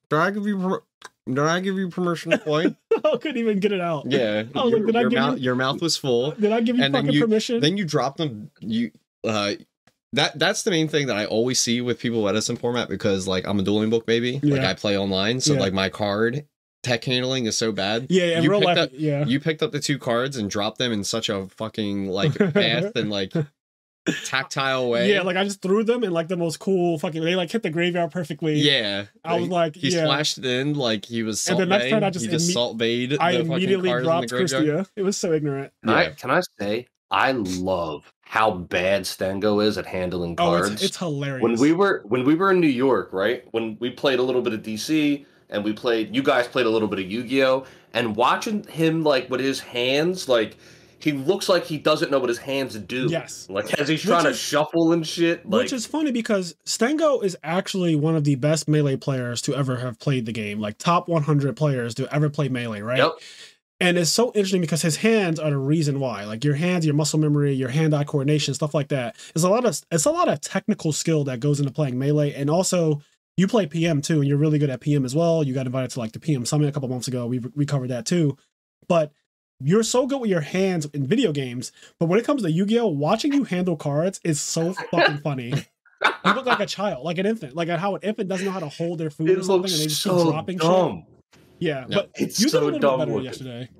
did I give you permission to play? I couldn't even get it out. Yeah, I was like, did I give you? Your mouth was full. Did I give you fucking permission? Then you dropped them. That's the main thing that I always see with people with Edison format because like I'm a dueling book baby. Like I play online, so like my card tech handling is so bad. Yeah, in real life, you picked up the 2 cards and dropped them in such a fucking like fast and like tactile way. Yeah, like I just threw them in like the most cool fucking. They like hit the graveyard perfectly. Yeah, I was like, he splashed in like he was. Salt and the next turn, I just salt baited. I immediately dropped Christia. It was so ignorant. Can I say I love how bad Stengo is at handling cards. It's hilarious. When we were in New York, right? When we played a little bit of DC and you guys played a little bit of Yu-Gi-Oh! And watching him like with his hands, like he looks like he doesn't know what his hands do. Yes. Like as he's trying to shuffle and shit. Which is funny because Stengo is actually one of the best Melee players to ever have played the game. Like top 100 players to ever play Melee, right? Yep. And it's so interesting because his hands are the reason why. Like your hands, your muscle memory, your hand-eye coordination, stuff like that. It's a lot of technical skill that goes into playing Melee. And also, you play PM too, and you're really good at PM as well. You got invited to like the PM Summit a couple months ago. We covered that too. But you're so good with your hands in video games. But when it comes to Yu-Gi-Oh, watching you handle cards is so fucking funny. You look like a child, like an infant. Like how an infant doesn't know how to hold their food or something, and they just keep dropping shit. Yeah, but it's you did so a little dumb bit better yesterday.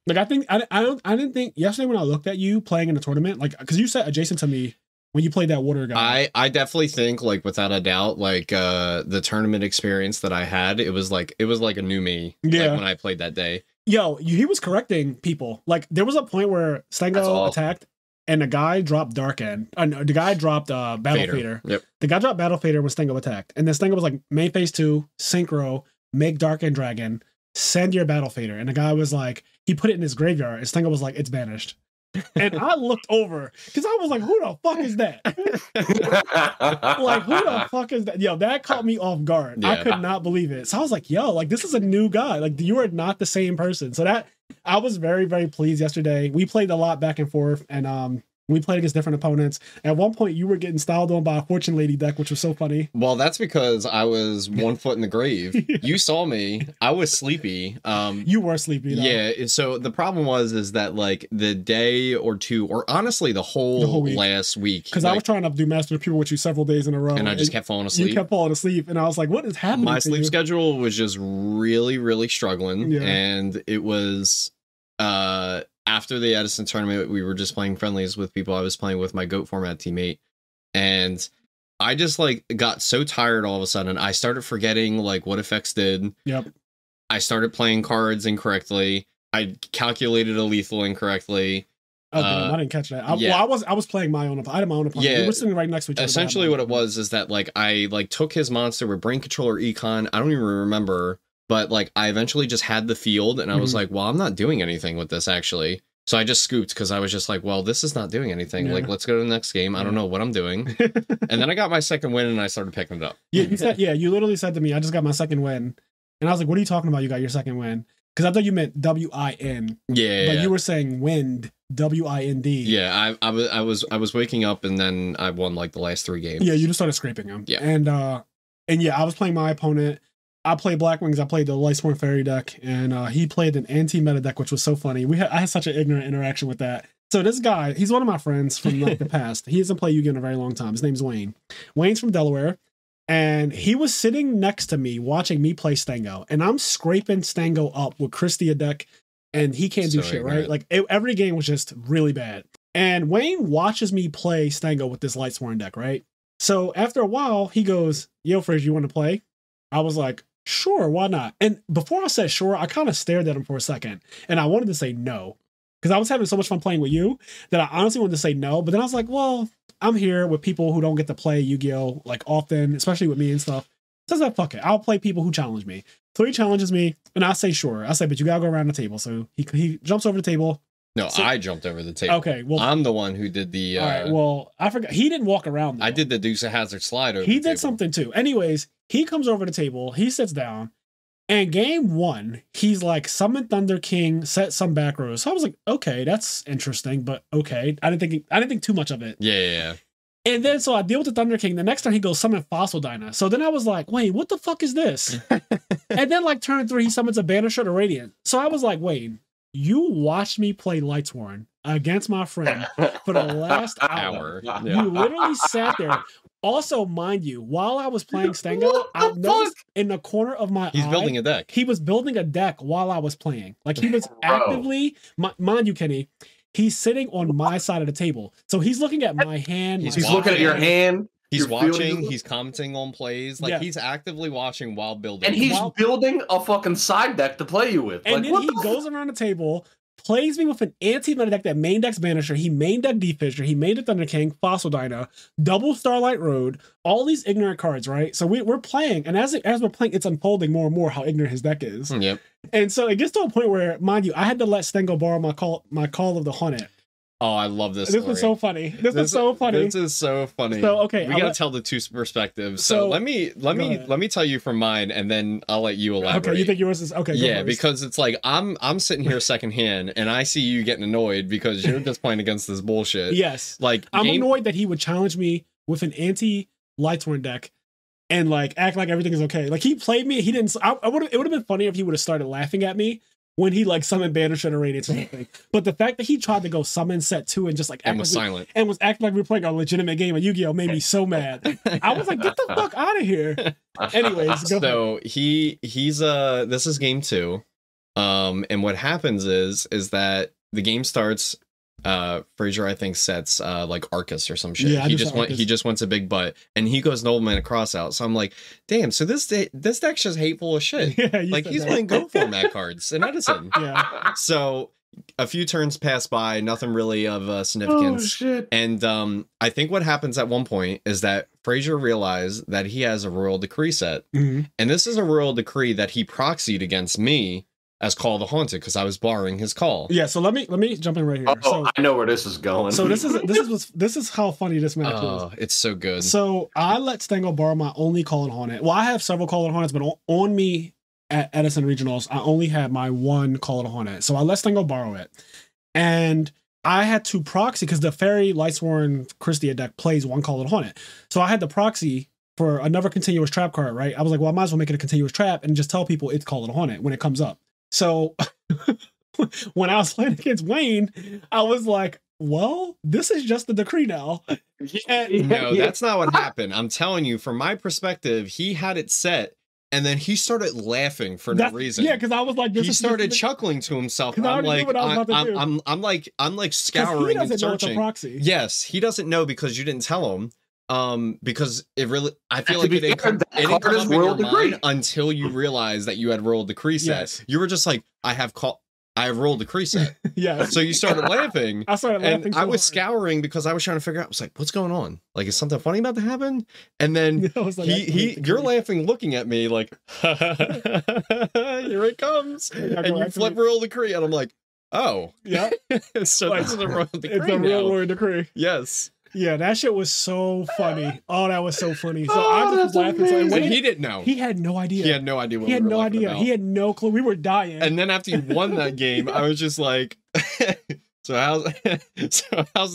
Like I think I didn't think yesterday when I looked at you playing in a tournament, like because you sat adjacent to me when you played that water guy. I definitely think like without a doubt, like the tournament experience that I had, it was like a new me. Yeah. Like, when I played that day. Yo, he was correcting people. Like there was a point where Stengo attacked and the guy dropped Dark End. The guy dropped Battle Fader. Yep. The guy dropped Battle Fader when Stengo attacked, and then Stengo was like main phase 2 synchro. Make Dark End Dragon, send your Battle Fader. And the guy was like, he put it in his graveyard. And Stengo was like, it's banished. And I looked over because I was like, who the fuck is that? Like, who the fuck is that? Yo, that caught me off guard. Yeah. I could not believe it. So I was like, yo, like, this is a new guy. Like, you are not the same person. So that I was very, very pleased yesterday. We played a lot back and forth, and we played against different opponents. At one point, you were getting styled on by a Fortune Lady deck, which was so funny. Well, that's because I was 1 foot in the grave. Yeah. You saw me. I was sleepy. You were sleepy, though. Yeah. So the problem is that like the day or two, or honestly the whole week. Last week, because I was trying to do Master of Pure with you several days in a row, and I just kept falling asleep. You kept falling asleep, and I was like, "What is happening?" My sleep schedule was just really, really struggling, and it was after the Edison tournament, we were just playing friendlies with people. I was playing with my GOAT format teammate, and I just like got so tired all of a sudden. I started forgetting like what effects did. Yep. I started playing cards incorrectly. I calculated a lethal incorrectly. Oh, I didn't catch that. Well, I was playing my own. I had my own opponent. Yeah, we were sitting right next to each other. Essentially, what it was is that like I like took his monster with Brain Controller Econ. I don't even remember. But like I eventually just had the field, and I was like, well, I'm not doing anything with this actually. So I just scooped because I was just like, well, this is not doing anything. Like, let's go to the next game. I don't know what I'm doing. And then I got my second win, and I started picking it up. You literally said to me, I just got my second win. And I was like, what are you talking about? You got your second win? Because I thought you meant W-I-N. Yeah. But you were saying wind, W-I-N-D. Yeah, I was waking up, and then I won like the last 3 games. Yeah, you just started scraping them. Yeah. And yeah, I was playing my opponent. I played Black Wings. I played the Lightsworn Fairy deck, and he played an anti-meta deck, which was so funny. I had such an ignorant interaction with that. So this guy, he's one of my friends from like, the past. He hasn't played Yu-Gi-Oh! In a very long time. His name's Wayne. Wayne's from Delaware, and he was sitting next to me watching me play Stengo, and I'm scraping Stengo up with Christia deck, and he can't do shit, right? Like every game was just really bad. And Wayne watches me play Stengo with this Lightsworn deck, right? So after a while, he goes, "Yo, Frizz, you want to play?" I was like, sure, why not? And before I said sure, I kind of stared at him for a second, and I wanted to say no because I was having so much fun playing with you that I honestly wanted to say no. But then I was like, well, I'm here with people who don't get to play Yu-Gi-Oh! Like often, especially with me and stuff. So I said, fuck it, I'll play people who challenge me. So he challenges me, and I say sure. I say, but you gotta go around the table. So he jumps over the table. No, I jumped over the table. Okay, well, I'm the one who did the. All right, well, I forgot. He didn't walk around, though. I did the Deuce of Hazard slide over. He did something too. Anyways, he comes over the table. He sits down, and game 1, he's like, summon Thunder King, set some back rows. So I was like, okay, that's interesting, but okay. I didn't think too much of it. Yeah. And then so I deal with the Thunder King. The next turn he goes summon Fossil Dyna. So then I was like, wait, what the fuck is this? And then like turn 3, he summons a Banisher to Radiant. So I was like, wait. You watched me play Lightsworn against my friend for the last hour. You literally sat there. Also, mind you, while I was playing Stengo, I noticed in the corner of my eye, he's building a deck. He was building a deck while I was playing. Like he was actively, mind you, Kenny, he's sitting on my side of the table. So he's looking at my hand. He's looking at your hand. He's watching. He's commenting on plays. Like he's actively watching while building. And he's building a fucking side deck to play you with. And then he goes around the table, plays me with an anti-meta deck that main decks Banisher, he main deck D-Fisher, he main deck Thunder King, Fossil Dyna, double Starlight Road, all these ignorant cards, right? So we're playing, and as we're playing, it's unfolding more and more how ignorant his deck is. Yep. And so it gets to a point where, mind you, I had to let Stengo borrow my call of the Haunted. Oh, I love this. This was so funny. This is so funny. This is so funny. So okay, we gotta tell the two perspectives. So let me tell you from mine, and then I'll let you elaborate. Okay, you think yours is okay? Yeah, because it's like I'm sitting here secondhand, and I see you getting annoyed because you're just playing against this bullshit. Yes, like I'm annoyed that he would challenge me with an anti-Lightsworn deck and like act like everything is okay. Like he played me, he didn't. It would have been funny if he would have started laughing at me when he like summoned Banisher and Radiance or something. But the fact that he tried to go summon set 2 and just like and was silent and was acting like we were playing a legitimate game of Yu-Gi-Oh made me so mad. I was like, get the fuck out of here. Anyways, go so ahead. He's this is game 2. And what happens is that the game starts. Frazier I think sets like Arcus or some shit. Yeah, he just wants a big butt, and he goes Nobleman across out. So I'm like, damn. So this deck's just hateful as shit. Yeah, like he's playing go format cards in Edison. Yeah. So a few turns pass by, nothing really of significance. Oh, shit. And I think what happens at one point is that Frazier realized that he has a Royal Decree set, and this is a Royal Decree that he proxied against me as Call the Haunted because I was borrowing his call. Yeah, so let me jump in right here. So, I know where this is going. So this is how funny this match is. It's so good. So I let Stengo borrow my only Call and Haunted. Well, I have several Call and Haunted, but on me at Edison Regionals, I only had my one Call and Haunted. So I let Stengo borrow it, and I had to proxy because the Fairy Lightsworn Christia deck plays one Call and Haunted. So I had to proxy for another continuous trap card. Right? I was like, well, I might as well make it a continuous trap and just tell people it's Call and Haunted when it comes up. So when I was playing against Wayne, I was like, well, this is just the decree now. No, that's not what happened. I'm telling you, from my perspective, he had it set, and then he started laughing for no reason. Yeah, because I was like, he started chuckling to himself. I'm like scouring and searching. Proxy. Yes, he doesn't know because you didn't tell him. Because it really, I feel like it didn't come up in your mind until you realized that you had Royal Decree set. Yes. You were just like, I have Royal Decree set. Yeah. So you started laughing. I started laughing. And I was scouring because I was trying to figure out. I was like, what's going on? Like, is something funny about to happen? And then you're laughing, looking at me like, here it comes. And you flip Royal Decree, and I'm like, oh, yeah. So this is a Royal Decree. It's a real Royal Decree. Yes. Yeah, that shit was so funny. Oh, that was so funny. So I just was laughing. So he didn't know. He had no idea. He had no idea what he had no idea. About. He had no clue. We were dying. And then after you won that game, I was just like, so how's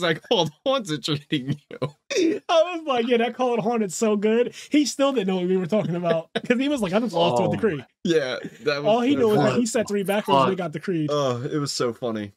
that Call of Haunted treating you? I was like, yeah, that Call of Haunted's so good. He still didn't know what we were talking about because he was like, I just lost to a decree. Yeah, that was all he knew was that he set 3 backwards and we got decreed. Oh, it was so funny.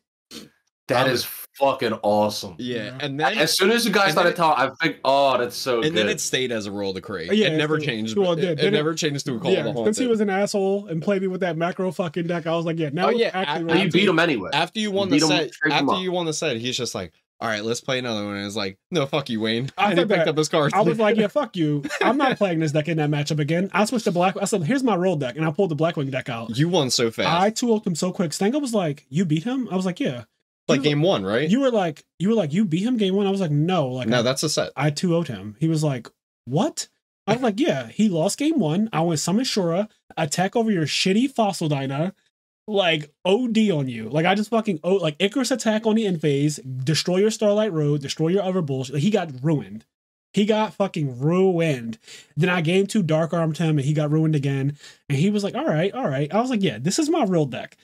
That is fucking awesome. Yeah, and then as soon as you guys started talking, I think, oh, that's so good. And then it stayed as a Royal Decree. Yeah, it never changed. Well, it never changed to a Call of the Haunted. Since he was an asshole and played me with that macro fucking deck, I was like, yeah, now you beat him anyway. After you won the set, he's just like, all right, let's play another one. And it's like, no, fuck you, Wayne. And he picked up his cards. I was like, yeah, fuck you. I'm not playing this deck in that matchup again. I switched to black. I said, here's my roll deck, and I pulled the Blackwing deck out. You won so fast. I 2-0'd him so quick. Stengo was like, you beat him? I was like, yeah. Like game 1, right? You were like, you beat him game 1? I was like, no. Like, no, that's a set. I 2-0'd him. He was like, what? I was like, yeah, he lost game 1. I went summon Shura, attack over your shitty Fossil Dyna, like OD on you. Like I just fucking like Icarus attack on the end phase, destroy your Starlight Road, destroy your other bullshit. Like, he got ruined. He got fucking ruined. Then I game 2 Dark Armed him and he got ruined again. And he was like, all right. I was like, yeah, this is my real deck.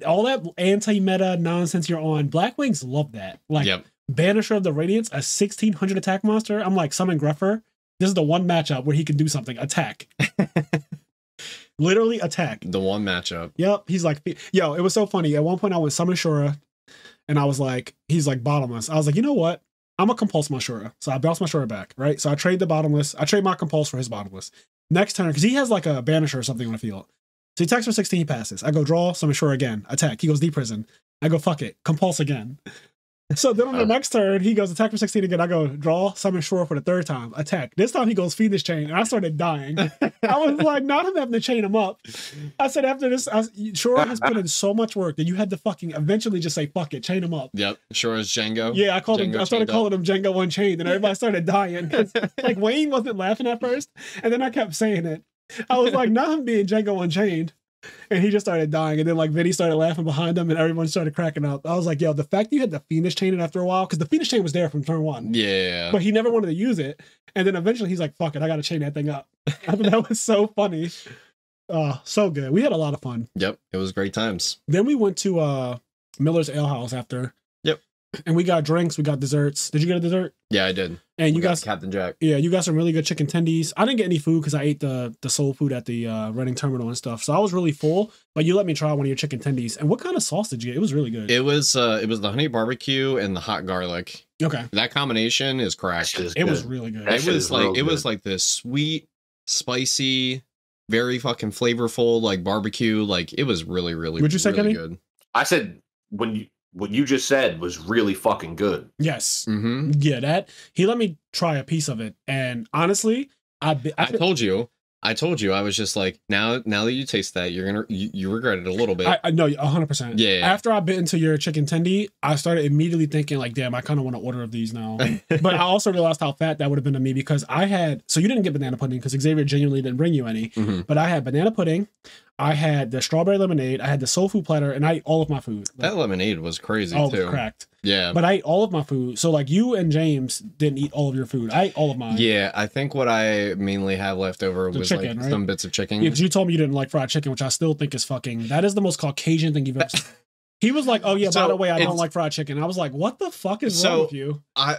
All that anti-meta nonsense you're on, Blackwings love that. Like, Banisher of the Radiance, a 1600 attack monster. I'm like, summon Gruffer. This is the one matchup where he can do something. Attack. Literally attack. The one matchup. Yep. He's like, yo, it was so funny. At one point I went summon Shura and I was like, he's like bottomless. I was like, you know what? I'm gonna compulse my Shura. So I bounce my Shura back, right? So I trade the bottomless. I trade my compulse for his bottomless. Next turn, because he has like a banisher or something on the field. So he attacks for 16, he passes. I go draw, summon Shura again. Attack. He goes deep prison. I go, fuck it. Compulse again. So then on the next turn, he goes attack for 16 again. I go draw, summon Shore for the third time, attack. This time he goes feed this chain, and I started dying. I was like, not him having to chain him up. I said after this, Shore has put in so much work that you had to fucking eventually just say fuck it, chain him up. Yep, Shore is Django. Yeah, I started calling him Django Unchained, and everybody started dying. Like Wayne wasn't laughing at first, and then I kept saying it. I was like, not him being Django Unchained. And he just started dying. And then like Vinny started laughing behind him and everyone started cracking up. I was like, yo, the fact that you had the Phoenix chain in after a while, because the Phoenix chain was there from turn 1. Yeah. But he never wanted to use it. And then eventually he's like, fuck it, I gotta chain that thing up. I thought that was so funny. So good. We had a lot of fun. Yep. It was great times. Then we went to Miller's Ale House after. Yep. And we got drinks, we got desserts. Did you get a dessert? Yeah, I did. And you got Captain Jack. Yeah, you got some really good chicken tendies. I didn't get any food because I ate the soul food at the Reading Terminal and stuff. So I was really full. But you let me try one of your chicken tendies. And what kind of sauce did you get? It was really good. It was the honey barbecue and the hot garlic. Okay. That combination is cracked. It was really good. It was like this sweet, spicy, very fucking flavorful like barbecue. Like it was really, really, Would you say, really Kenny? good. I said what you just said was really fucking good. Yes. Mm-hmm. Yeah, that he let me try a piece of it, and honestly, I told you. I was just like, now that you taste that, you regret it a little bit. I know 100%. Yeah. After I bit into your chicken tendy, I started immediately thinking like, damn, I kind of want to order of these now. But I also realized how fat that would have been to me because so you didn't get banana pudding because Xavier genuinely didn't bring you any. Mm-hmm. But I had banana pudding, I had the strawberry lemonade, I had the soul food platter, and I ate all of my food. That lemonade was crazy too. too. Was cracked. Yeah. But I ate all of my food. So like you and James didn't eat all of your food. I ate all of mine. Yeah, I think what I mainly have left over was chicken, like right? some bits of chicken. Yeah, because you told me you didn't like fried chicken, which I still think is that is the most Caucasian thing you've ever seen. He was like, oh yeah, by the way, I don't like fried chicken. I was like, what the fuck is wrong with you? I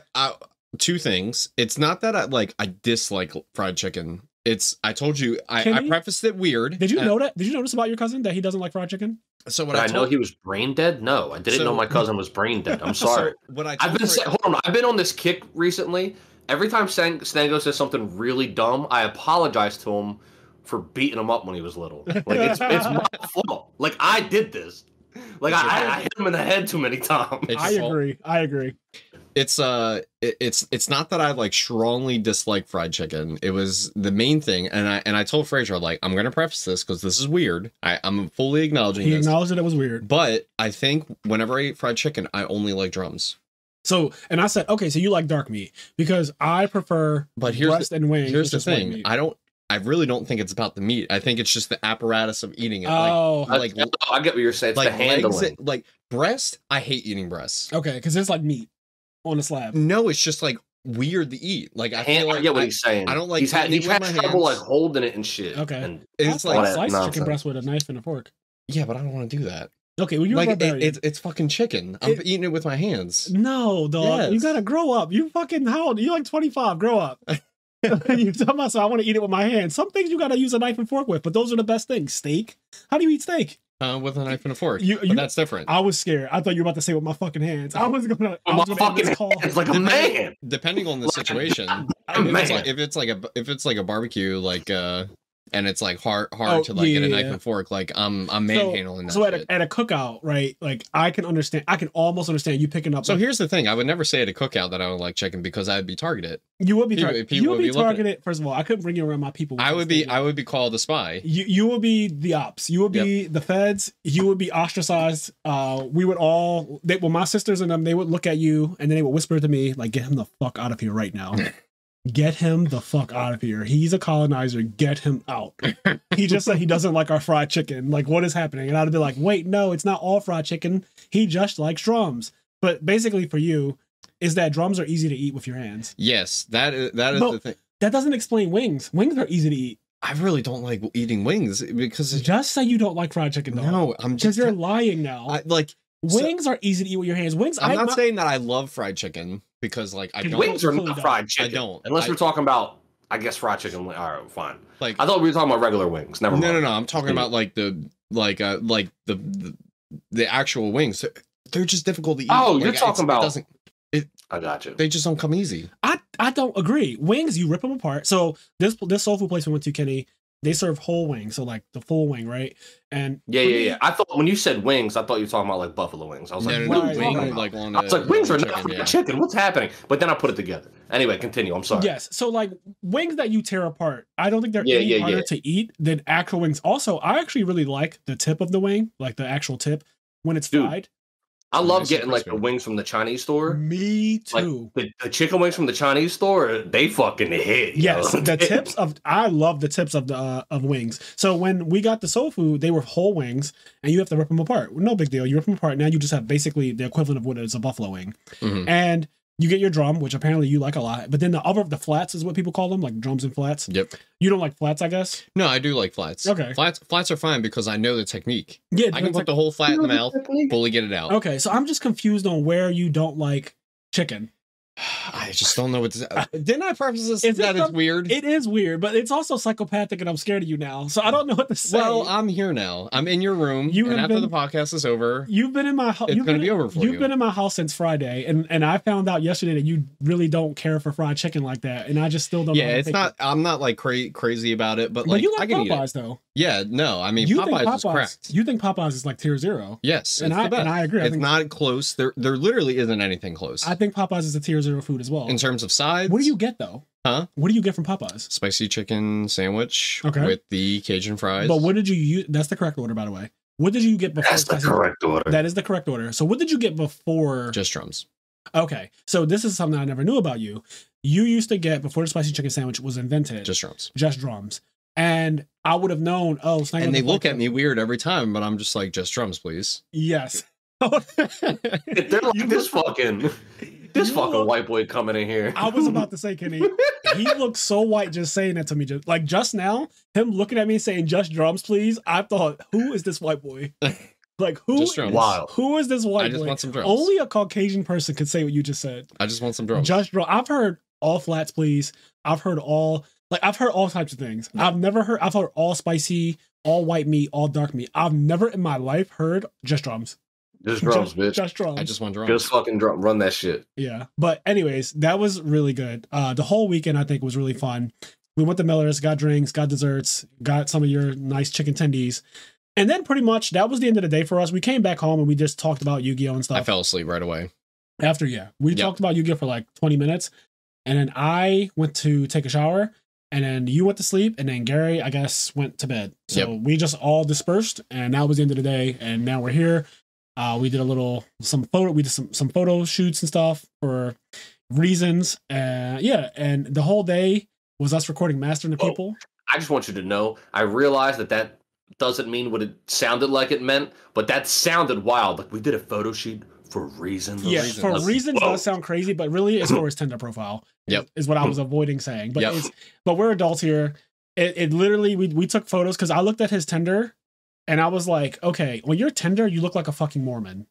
two things. It's not that I dislike fried chicken. I told you, I prefaced it weird. Did you know that? Did you notice about your cousin that he doesn't like fried chicken? So I know he was brain dead? No, I didn't know my cousin was brain dead. I'm sorry. I've been on this kick recently. Every time Stango says something really dumb, I apologize to him for beating him up when he was little. Like it's my fault. Like I did this. Like I hit him in the head too many times. I agree. It's not that I like strongly dislike fried chicken. It was the main thing, and I told Fraser like I'm gonna preface this because this is weird. I'm fully acknowledging he this. acknowledged that it was weird, but I think whenever I eat fried chicken, I only like drums. So and I said okay, so you like dark meat because I prefer breast and wings. Here's the thing, I really don't think it's about the meat. I think it's just the apparatus of eating it. Oh, I get what you're saying. It's like the handling. Like breast, I hate eating breasts. Okay, because it's like meat on a slab. No, it's just like weird to eat. Like I feel like I get what he's saying. I don't like. He's had trouble like holding it and shit. Okay, and it's like sliced chicken breast with a knife and a fork. Yeah, but I don't want to do that. Okay, well you're like it's fucking chicken. I'm eating it with my hands. No, dog. Yes. You gotta grow up. You fucking how old? You like 25? Grow up. You talking about? So I want to eat it with my hands. Some things you gotta use a knife and fork with, but those are the best things. Steak. How do you eat steak? With a knife and a fork. But that's different. I was scared. I thought you were about to say with my fucking hands. I was gonna. It's like a man. Depending on the situation, if it's like a barbecue, like and it's like hard to like get a knife and fork. Like I'm manhandling that. So at a cookout, right? Like I can almost understand you picking up. So here's the thing: I would never say at a cookout that I don't like chicken because I'd be targeted. You would be targeted. You would be targeted. First of all, I couldn't bring you around my people. I would be called a spy. You would be the ops. You would be the feds. You would be ostracized. We would all. My sisters and them, they would look at you and then they would whisper to me like, "Get him the fuck out of here right now." Get him the fuck out of here. He's a colonizer. Get him out. He just said he doesn't like our fried chicken. Like, what is happening? And I'd be like, wait, no, it's not all fried chicken. He just likes drums. But basically for you, is that drums are easy to eat with your hands. Yes, that is the thing. That doesn't explain wings. Wings are easy to eat. I really don't like eating wings because... Just say you don't like fried chicken, though. No, I'm just... Because you're lying now. Wings are easy to eat with your hands. Wings. I'm not saying that I love fried chicken because, like, I don't. Wings are not fried chicken. I don't. Unless we're talking about, I guess, fried chicken. All right, fine. Like, I thought we were talking about regular wings. Never mind. No. I'm talking about like the actual wings. They're just difficult to eat. Oh, you're talking about. I got you. They just don't come easy. I don't agree. Wings, you rip them apart. So this soul food place we went to, Kenny, they serve whole wings, so like the full wing, right? And yeah. I thought when you said wings, I thought you were talking about like buffalo wings. I was like, wings are not chicken. What's happening? But then I put it together. Anyway, continue. I'm sorry. Yes. So like wings that you tear apart, I don't think they're any harder to eat than actual wings. Also, I actually really like the tip of the wing, like the actual tip when it's fried. I love getting like the wings from the Chinese store. Me too. Like, the chicken wings from the Chinese store, they fucking hit. Yes, the tips of I love the tips of the of wings. So when we got the soul food, they were whole wings, and you have to rip them apart. No big deal. You rip them apart. Now you just have basically the equivalent of what is a buffalo wing, and you get your drum, which apparently you like a lot. But then the flats is what people call them, like drums and flats. Yep. You don't like flats, I guess? No, I do like flats. Okay. Flats are fine because I know the technique. Yeah. I can put the whole flat in the mouth, fully get it out. Okay, so I'm just confused on where you don't like chicken. I just don't know what to say. Didn't I preface this that it's weird? It is weird, but it's also psychopathic, and I'm scared of you now. So I don't know what to say. Well, I'm here now. I'm in your room, and after the podcast is over, you've been in my house. It's going to be over for you. You've been in my house since Friday, and I found out yesterday that you really don't care for fried chicken like that, and I just still don't. Yeah, it's not. I'm not like crazy about it, but like you like I can Popeyes eat it. Though. Yeah, no, I mean Popeyes is cracked. You think Popeyes is like tier 0? Yes, and I agree. It's not close. There literally isn't anything close. I think Popeyes is a tier 0 food as well. In terms of sides. What do you get though? Huh? What do you get from Popeyes? Spicy chicken sandwich with the Cajun fries. But what did you use? That's the correct order, by the way. What did you get before? That's the correct order. That is the correct order. So what did you get before? Just drums. Okay, so this is something I never knew about you. You used to get, before the spicy chicken sandwich was invented, just drums. Just drums. And I would have known, and they look at me weird every time, but I'm just like, just drums, please. Yes. They're like this fucking white boy coming in here. I was about to say, Kenny, he looks so white just saying that to me. Just now, him looking at me saying, just drums, please. I thought, who is this white boy? Like, who is this white boy? I just want some drums. Only a Caucasian person could say what you just said. I just want some drums. Just drums. I've heard all flats, please. I've heard all types of things. No. I've heard all spicy, all white meat, all dark meat. I've never in my life heard just drums. Just drums, bitch. Just drums. I just want drums. Just fucking run that shit. Yeah. But anyways, that was really good. The whole weekend, I think, was really fun. We went to Miller's, got drinks, got desserts, got some of your nice chicken tendies. And then pretty much that was the end of the day for us. We came back home and we just talked about Yu-Gi-Oh! And stuff. I fell asleep right away. After, we talked about Yu-Gi-Oh! For like 20 minutes. And then I went to take a shower. And then you went to sleep. And then Gary, I guess, went to bed. So we just all dispersed. And that was the end of the day. And now we're here. We did some photo shoots and stuff for reasons. And the whole day was us recording Mastering the People. I just want you to know, I realized that doesn't mean what it sounded like it meant, but that sounded wild. Like we did a photo shoot for reasons. Yeah, for reasons does sound crazy, but really it's for his Tinder profile. Is what I was avoiding saying. But but we're adults here. It literally we took photos because I looked at his Tinder and I was like, okay, on your Tinder, you look like a fucking Mormon.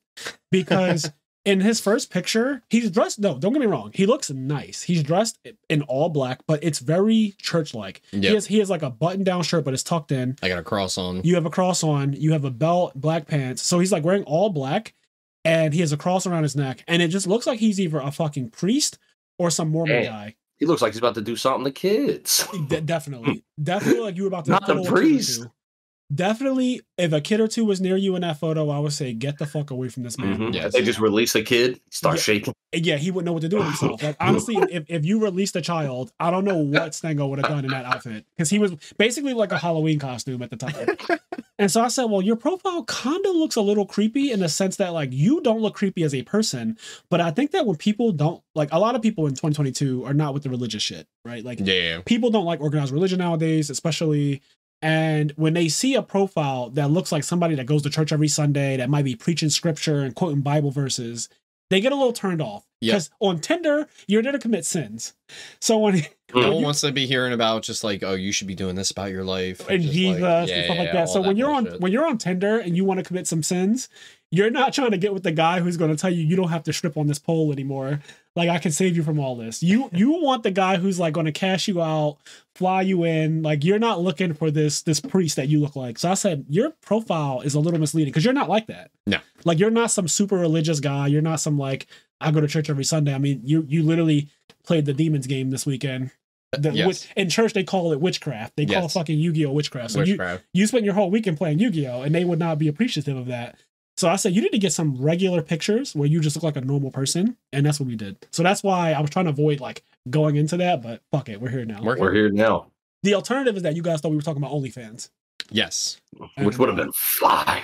Because in his first picture, he's dressed. No, don't get me wrong. He looks nice. He's dressed in all black, but it's very church-like. Yep. He has like a button-down shirt, but it's tucked in. I got a cross on. You have a cross on. You have a belt, black pants. So he's like wearing all black, and he has a cross around his neck. And it just looks like he's either a fucking priest or some Mormon guy. He looks like he's about to do something to kids. Definitely like you were about to. Not the priest. Definitely, if a kid or two was near you in that photo, I would say, get the fuck away from this man. Mm-hmm. Yeah, they just release a kid, start shaking. Yeah, he wouldn't know what to do with himself. Like, honestly, if you released a child, I don't know what Stengo would have done in that outfit. Because he was basically like a Halloween costume at the time. And so I said, well, your profile kind of looks a little creepy in the sense that, like, you don't look creepy as a person. But I think that when people don't, like, a lot of people in 2022 are not with the religious shit, right? Like, people don't like organized religion nowadays, especially. And when they see a profile that looks like somebody that goes to church every Sunday, that might be preaching scripture and quoting Bible verses, they get a little turned off. Because on Tinder, you're there to commit sins. So when no one wants to be hearing about just like, oh, you should be doing this about your life and Jesus and stuff like that. So when you're on Tinder and you want to commit some sins, you're not trying to get with the guy who's going to tell you don't have to strip on this pole anymore. Like, I can save you from all this. You want the guy who's like going to cash you out, fly you in. Like, you're not looking for this priest that you look like. So I said, your profile is a little misleading because you're not like that. No. Like, you're not some super religious guy. You're not some like, I go to church every Sunday. I mean, you literally played the demons game this weekend. Yes. In church, they call it witchcraft. They call fucking Yu-Gi-Oh! Witchcraft. So Witchcraft. you spent your whole weekend playing Yu-Gi-Oh! And they would not be appreciative of that. So I said, you need to get some regular pictures where you just look like a normal person. And that's what we did. So that's why I was trying to avoid like going into that, but fuck it. We're here now. We're here now. The alternative is that you guys thought we were talking about OnlyFans. Yes. Which would have been fire.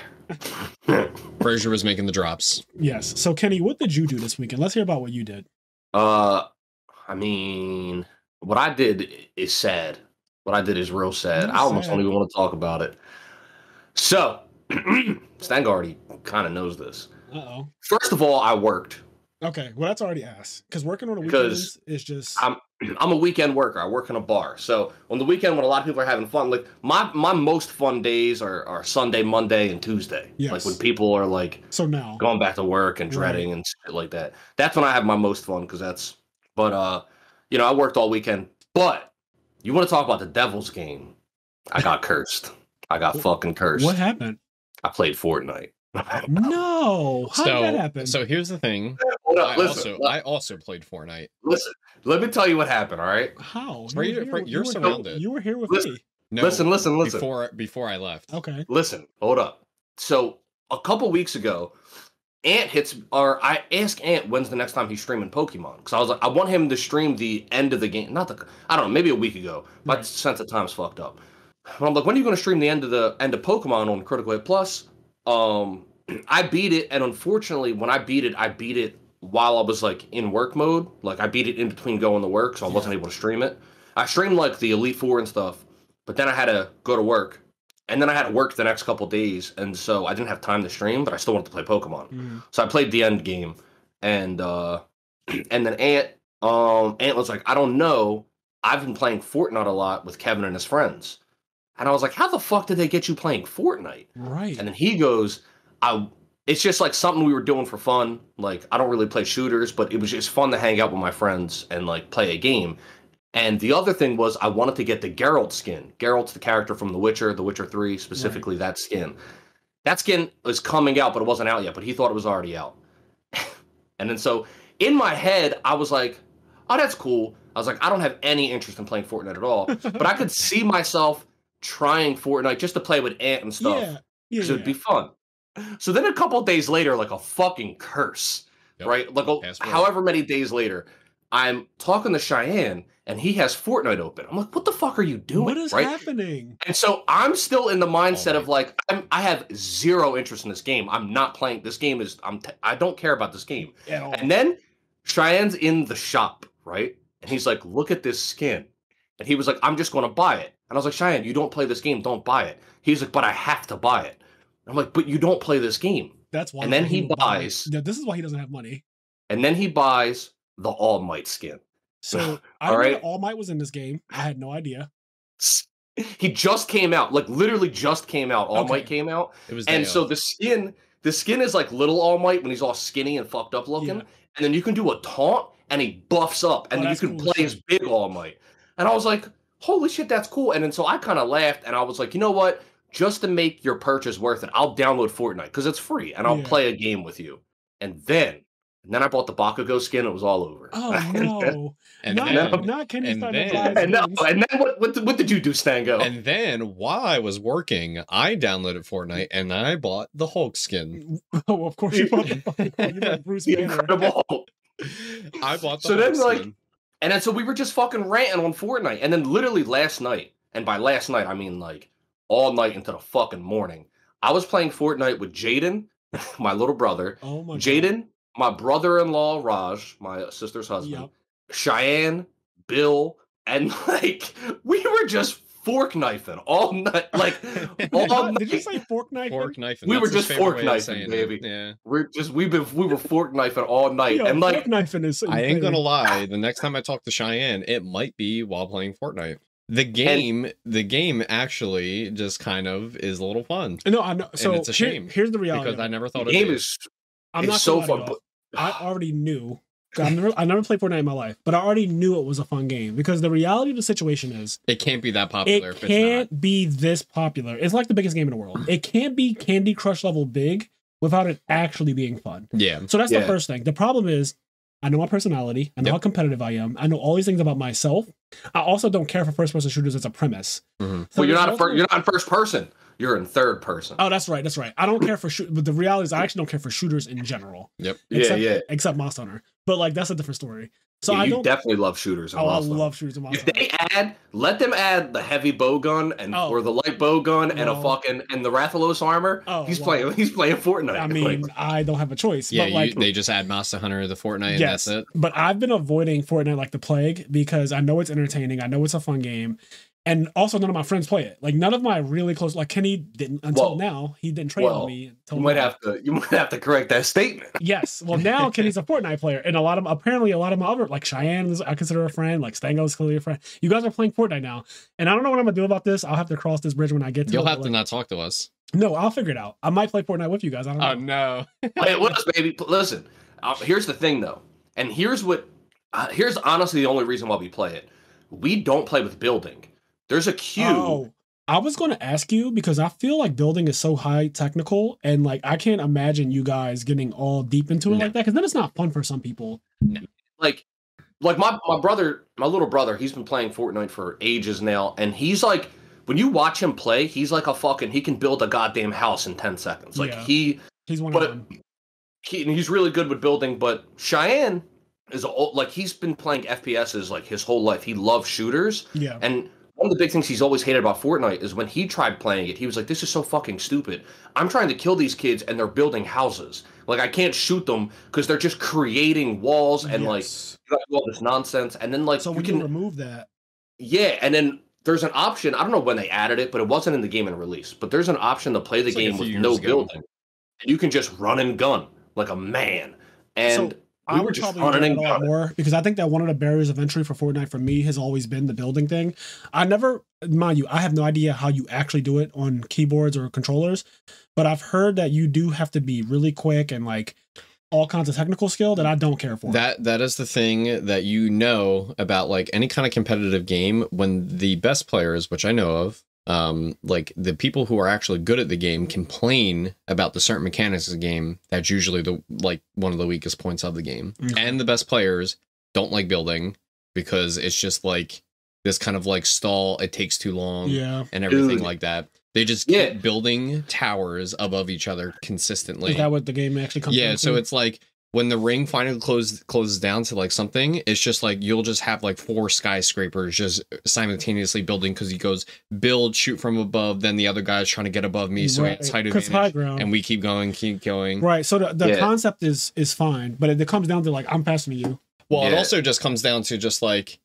Frazier was making the drops. Yes. So Kenny, what did you do this weekend? Let's hear about what you did. I mean, what I did is sad. What I did is real sad. I almost don't even want to talk about it. So, Stang already kind of knows this. Uh-oh. First of all, I worked. Okay, well, that's already asked. Because working on the weekends is just... I'm a weekend worker. I work in a bar. So on the weekend when a lot of people are having fun, like my most fun days are Sunday, Monday, and Tuesday. Yes. Like when people are like now going back to work and dreading and shit like that. That's when I have my most fun because that's... But, I worked all weekend. But you want to talk about the Devil's game. I got cursed. I got fucking cursed. What happened? I played Fortnite. No. How did that happen? So here's the thing. I also played Fortnite. Listen, let me tell you what happened, all right? How? You're surrounded. You were here with me. No, listen. Before I left. Okay. Listen, hold up. So a couple weeks ago, I asked Ant when's the next time he's streaming Pokemon. Because I was like, I want him to stream the end of the game. I don't know, maybe a week ago. My sense of time's fucked up. But I'm like, when are you going to stream the end of Pokemon on Critical Hit Plus? I beat it, and unfortunately, when I beat it while I was like in work mode. Like I beat it in between going to work, so I wasn't able to stream it. I streamed like the Elite Four and stuff, but then I had to go to work, and then I had to work the next couple days, and so I didn't have time to stream, but I still wanted to play Pokemon. So I played the end game, and then Ant was like, I don't know, I've been playing Fortnite a lot with Kevin and his friends. And I was like, how the fuck did they get you playing Fortnite? Right. And then he goes, it's just like something we were doing for fun. Like, I don't really play shooters, but it was just fun to hang out with my friends and like play a game. And the other thing was I wanted to get the Geralt skin. Geralt's the character from The Witcher 3, specifically that skin. That skin was coming out, but it wasn't out yet, but he thought it was already out. And then so in my head, I was like, oh, that's cool. I was like, I don't have any interest in playing Fortnite at all, but I could see myself trying Fortnite just to play with Ant and stuff. Because it would be fun. So then a couple of days later, like a fucking curse, right? Like however many days later, I'm talking to Cheyenne and he has Fortnite open. I'm like, what the fuck are you doing? What is happening? And so I'm still in the mindset of like, I have zero interest in this game. I'm not playing. This game is, I don't care about this game. And then Cheyenne's in the shop, right? And he's like, look at this skin. And he was like, I'm just going to buy it. And I was like, Cheyenne, you don't play this game. Don't buy it. He's like, but I have to buy it. I'm like, but you don't play this game. That's why. And then he buys. Yeah, this is why he doesn't have money. And then he buys the All Might skin. So I knew that All Might was in this game. I had no idea. He just came out, like literally just came out. All Might came out. It was so the skin is like little All Might when he's all skinny and fucked up looking. And then you can do a taunt and he buffs up. And then you can play as big All Might. And I was like, holy shit, that's cool. And then so I kind of laughed and I was like, you know what? Just to make your purchase worth it, I'll download Fortnite because it's free and I'll play a game with you. And then I bought the Bakugo skin. It was all over. Oh no! And not Kenny. And then what did you do, Stango? And then while I was working, I downloaded Fortnite and I bought the Hulk skin. Oh, of course you bought the Bruce Banner. Incredible Hulk. I bought the Hulk skin. And then so we were just fucking ranting on Fortnite. And then literally last night, and by last night I mean like all night into the fucking morning, I was playing Fortnite with Jaden, my little brother. Oh my Jaden, my brother-in-law Raj, my sister's husband, Cheyenne, Bill, and like we were just fork knifing all night. Like all night. Did you say fork knifing? Fork knifing. We were just fork knifing, baby. Yeah. We were fork knifing all night. And like fork knifing is I ain't gonna lie, the next time I talk to Cheyenne, it might be while playing Fortnite. The game actually just kind of is a little fun. No, I know. So and it's a shame. Here's the reality. Because I never thought the game is so fun. I already knew. I never played Fortnite in my life, but I already knew it was a fun game because the reality of the situation is it can't be that popular. It can't be this popular. It's like the biggest game in the world. It can't be Candy Crush level big without it actually being fun. Yeah. So that's the first thing. The problem is I know my personality. I know how competitive I am. I know all these things about myself. I also don't care for first person shooters as a premise. Mm-hmm. So well, you're not in first person. You're in third person. Oh, that's right. That's right. I don't care for but the reality is I actually don't care for shooters in general. Yep. Except Monster Hunter. But like that's a different story. So yeah, you definitely love shooters. I love shooters in Monster Hunter. Let them add the heavy bow gun or the light bow gun and and the Rathalos armor. He's playing Fortnite. I mean, I don't have a choice. Yeah, but like they just add Monster Hunter, the Fortnite, and that's it. But I've been avoiding Fortnite like the plague because I know it's entertaining. I know it's a fun game. And also, none of my friends play it. Like none of my really close, like Kenny didn't until now. He didn't trade on me. You might have to correct that statement. Yes. Well, now Kenny's a Fortnite player, and apparently a lot of my other like Cheyenne, I consider a friend. Like Stango's clearly a friend. You guys are playing Fortnite now, and I don't know what I'm gonna do about this. I'll have to cross this bridge when I get to. You'll have to not talk to us. No, I'll figure it out. I might play Fortnite with you guys. I don't know. Oh no. Play it with us, baby. Listen, here's the thing though, and here's honestly the only reason why we play it. We don't play with building. There's a queue. Oh, I was going to ask you because I feel like building is so high technical and like I can't imagine you guys getting all deep into it like that because then it's not fun for some people. No. Like my little brother, he's been playing Fortnite for ages now, and he's like, when you watch him play, he's like he can build a goddamn house in 10 seconds. Like he's one of them. He's really good with building, but Cheyenne is he's been playing FPSs like his whole life. He loves shooters. Yeah. And one of the big things he's always hated about Fortnite is when he tried playing it, he was like, this is so fucking stupid. I'm trying to kill these kids and they're building houses. Like, I can't shoot them because they're just creating walls and you got to do all this nonsense. And then so we can remove that. Yeah, and then there's an option. I don't know when they added it, but it wasn't in the game in release. But there's an option to play the game with no building. And you can just run and gun like a man. And we were just running and gunning. More because I think that one of the barriers of entry for Fortnite for me has always been the building thing. I have no idea how you actually do it on keyboards or controllers, but I've heard that you do have to be really quick and like all kinds of technical skill that I don't care for. That is the thing that about like any kind of competitive game when the best players, which I know of, like the people who are actually good at the game complain about the certain mechanics of the game. That's usually one of the weakest points of the game. Mm-hmm. And the best players don't like building because it's just like this kind of like stall. It takes too long and everything like that. They just keep building towers above each other consistently. Is that what the game actually comes down to? So it's like when the ring finally closes down to like something, it's just like you'll just have like 4 skyscrapers just simultaneously building because he goes build, shoot from above, then the other guy's trying to get above me, so it's height advantage, high ground. And we keep going. Right. So the concept is fine, but it comes down to like I'm faster than you. Well, it also just comes down to just like,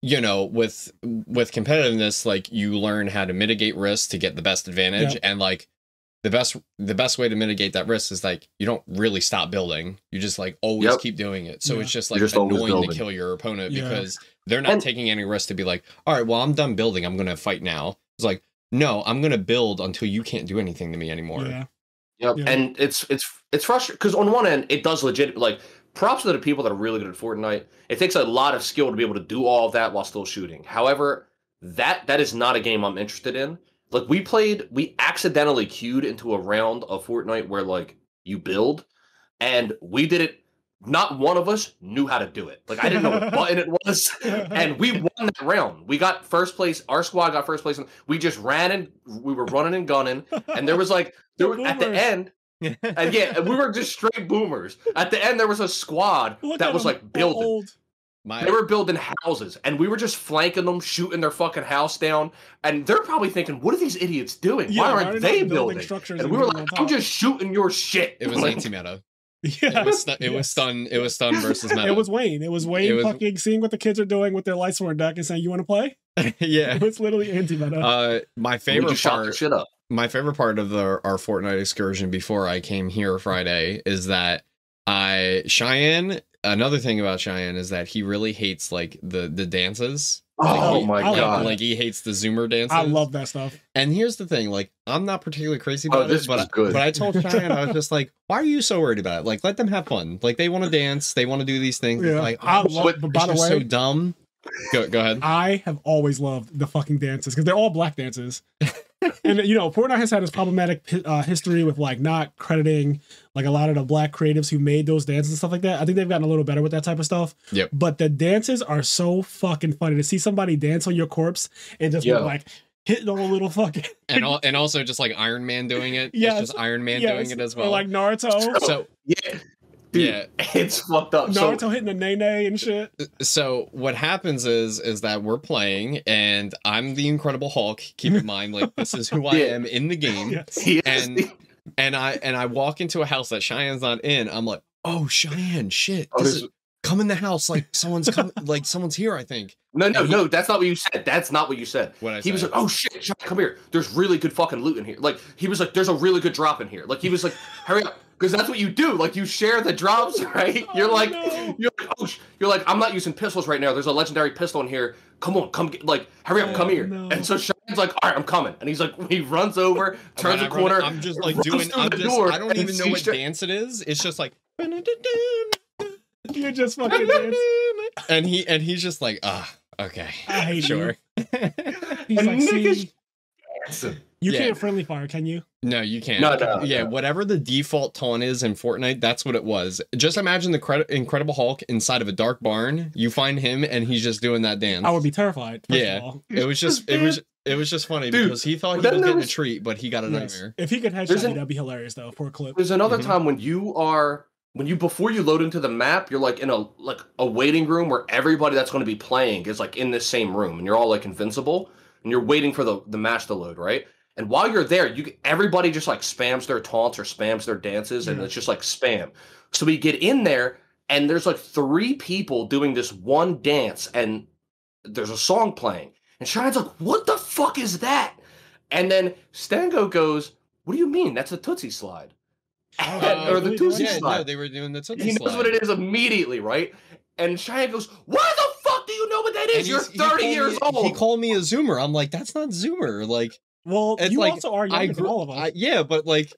you know, with competitiveness, like you learn how to mitigate risk to get the best advantage, and like the best way to mitigate that risk is like you don't really stop building. You just like always keep doing it. So it's just like annoying to kill your opponent because they're not taking any risk to be like, all right, well, I'm done building. I'm going to fight now. It's like, no, I'm going to build until you can't do anything to me anymore. Yeah. And it's frustrating because on one end, it does legit like props to the people that are really good at Fortnite. It takes a lot of skill to be able to do all of that while still shooting. However, that is not a game I'm interested in. Like we accidentally queued into a round of Fortnite where like you build, and we did it. Not one of us knew how to do it. Like I didn't know what button it was, and we won that round. We got first place. Our squad got first place, and we just ran and we were running and gunning. And there was at the end, and we were just straight boomers. At the end, there was a squad that was like building. They were building houses, and we were just flanking them, shooting their fucking house down. And they're probably thinking, "What are these idiots doing? Why aren't they building?" And we were like, "I'm just shooting your shit." It was anti-meta. Yeah, it was stun versus meta. It was Wayne fucking seeing what the kids are doing with their Lightsworn deck and saying, "You want to play?" Yeah, it was literally anti-meta. My favorite part of our Fortnite excursion before I came here Friday is that Cheyenne. Another thing about Cheyenne is that he really hates like the dances. Oh my god! Like he hates the Zoomer dances. I love that stuff. And here's the thing: like I'm not particularly crazy about this, but I told Cheyenne I was just like, "Why are you so worried about it? Like let them have fun. Like they want to dance, they want to do these things. Yeah. Like I love. But by the way, so dumb." Go ahead. I have always loved the fucking dances because they're all black dances. And Fortnite has had its problematic history with like not crediting like a lot of the black creatives who made those dances and stuff like that. I think they've gotten a little better with that type of stuff. Yep. But the dances are so fucking funny to see somebody dance on your corpse and just like hitting on a little fucking and also just like Iron Man doing it. Yes. It's just Iron Man doing it as well. Or like Naruto. So yeah. Dude, it's fucked up. Naruto hitting the nay and shit. So what happens is that we're playing, and I'm the Incredible Hulk. Keep in mind, like this is who I am in the game. Yes. And I walk into a house that Cheyenne's not in. I'm like, oh, Cheyenne, shit, come in the house, like someone's come, like someone's here. I think. No, that's not what you said. That's not what you said. He was like, oh shit, Cheyenne, come here. There's really good fucking loot in here. Like he was like, there's a really good drop in here. Like he was like, hurry up. Because that's what you do. Like you share the drops, right? You're like, you're like, I'm not using pistols right now. There's a legendary pistol in here. Come on, come get, like, hurry up, come here. No. And so Cheyenne's like, all right, I'm coming. And he's like, he runs over, turns the corner. I'm just like doing. I don't even know what dance it is. It's just like. You're just fucking dancing. And he's just like, okay, I hate sure. He's like, see. You can't friendly fire, can you? No, you can't. No. Whatever the default taunt is in Fortnite, that's what it was. Just imagine the Incredible Hulk inside of a dark barn. You find him, and he's just doing that dance. I would be terrified. It was just funny because he thought he was getting a treat, but he got a nightmare. If he could headshot you, that'd be hilarious though for a clip. There's another time when before you load into the map, you're like in a waiting room where everybody that's going to be playing is like in this same room, and you're all like invincible, and you're waiting for the match to load, right? And while you're there, everybody just like spams their taunts or spams their dances, and it's just like spam. So we get in there, and there's like 3 people doing this one dance, and there's a song playing. And Cheyenne's like, what the fuck is that? And then Stango goes, what do you mean? That's a Tootsie Slide. Or the Tootsie Slide. No, they were doing the Tootsie Slide. He knows what it is immediately, right? And Cheyenne goes, why the fuck do you know what that is? You're 30 years old. He called me a Zoomer. I'm like, that's not Zoomer. Like, well, you like, also are younger than all of us. Yeah, but like,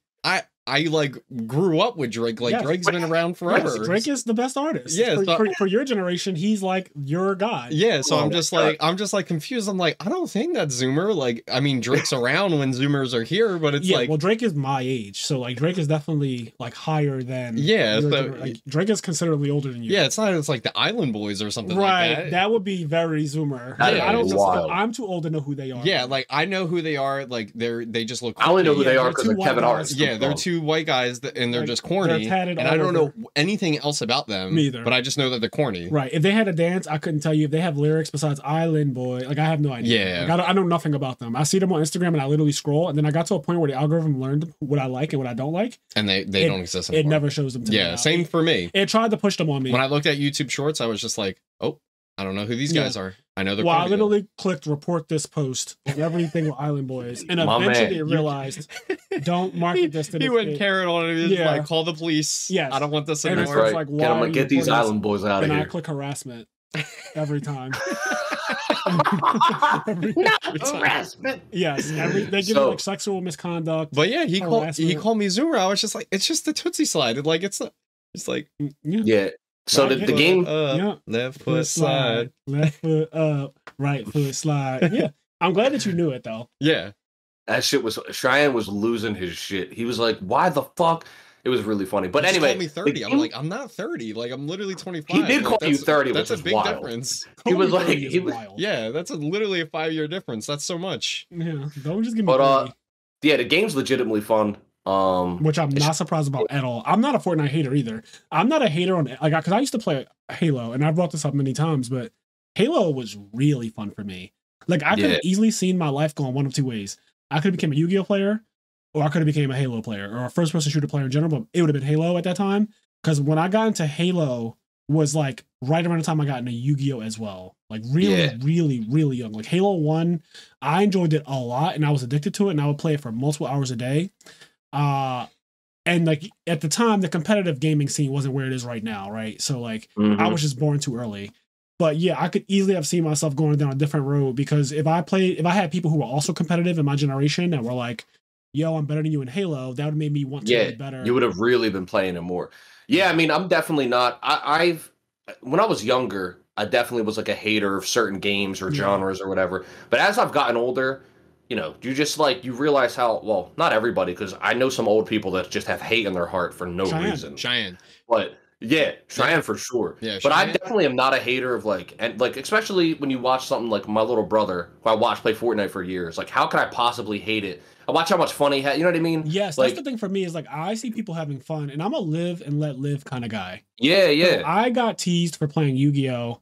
I like grew up with Drake. Like Drake's been around forever. Yes, Drake is the best artist. Yeah, for your generation, he's like your guy. Yeah, so I'm just like confused. I'm like, I don't think that's Zoomer. Like, I mean, Drake's around when Zoomers are here, but it's like, well, Drake is my age, so like Drake is definitely like higher than like, Drake is considerably older than you. Yeah, it's not. It's like the Island Boys or something right, like that. That would be very Zoomer. I'm too old to know who they are. Yeah, like I know who they are. Like they just look. I only know who they are because of Kevin Hart. Yeah, they're 2 white guys and they're just corny, and I don't know anything else about them. Me either. But I just know that they're corny. Right. If they had a dance, I couldn't tell you. If they have lyrics besides Island Boy, like I have no idea. Yeah. Like, I know nothing about them. I see them on Instagram and I literally scroll, and then I got to a point where the algorithm learned what I like and what I don't like. And they don't exist anymore. It never shows them to me. Yeah, same for me. It tried to push them on me. When I looked at YouTube Shorts, I was just like, oh, I don't know who these guys are. I know they're I literally clicked report this post and everything with Island Boys, and eventually it realized don't market this to He went carrot on it. He was like, call the police. Yes. I don't want this anymore. Right. Like, why get these Island Boys out of here. And I click harassment every time. Harassment. Yes, they give me like sexual misconduct. But yeah, he called me Zoomer. I was just like, it's just the Tootsie Slide. Like it's like So the game, left foot slide, left foot up, right foot slide. Yeah, I'm glad that you knew it though. Yeah, that shit was Cheyenne was losing his shit. He was like, "Why the fuck?" It was really funny. But anyway, called me 30. I'm like, I'm not 30. Like I'm literally 25. He did call you 30. That's a big difference. He was like, yeah, that's literally a 5-year difference. That's so much. Yeah, don't just give me. Yeah, the game's legitimately fun. Which I'm not surprised about at all. I'm not a Fortnite hater either. I'm not a hater on like because I used to play Halo, and I've brought this up many times, but Halo was really fun for me. Like I could have easily seen my life going one of 2 ways. I could have become a Yu-Gi-Oh player, or I could have became a Halo player, or a first-person shooter player in general. But it would have been Halo at that time, because when I got into Halo was like right around the time I got into Yu-Gi-Oh as well. Like really young. Like Halo 1, I enjoyed it a lot, and I was addicted to it, and I would play it for multiple hours a day. And like at the time the competitive gaming scene wasn't where it is right now, right? So like I was just born too early. But yeah, I could easily have seen myself going down a different road, because if I had people who were also competitive in my generation that were like, yo, I'm better than you in Halo, that would have made me want to be better. You would have really been playing it more. Yeah, I mean, I'm definitely not. When I was younger, I definitely was like a hater of certain games or genres or whatever. But as I've gotten older, you know, you just like, you realize how, well, not everybody, because I know some old people that just have hate in their heart for no reason. Cheyenne. But yeah, Cheyenne for sure. Yeah, but Cheyenne. I definitely am not a hater of like, and like, especially when you watch something like my little brother, who I watched play Fortnite for years. Like, how could I possibly hate it? I watch how much fun he had. You know what I mean? Yes, like, that's the thing for me is like, I see people having fun, and I'm a live and let live kind of guy. Yeah, yeah. So I got teased for playing Yu-Gi-Oh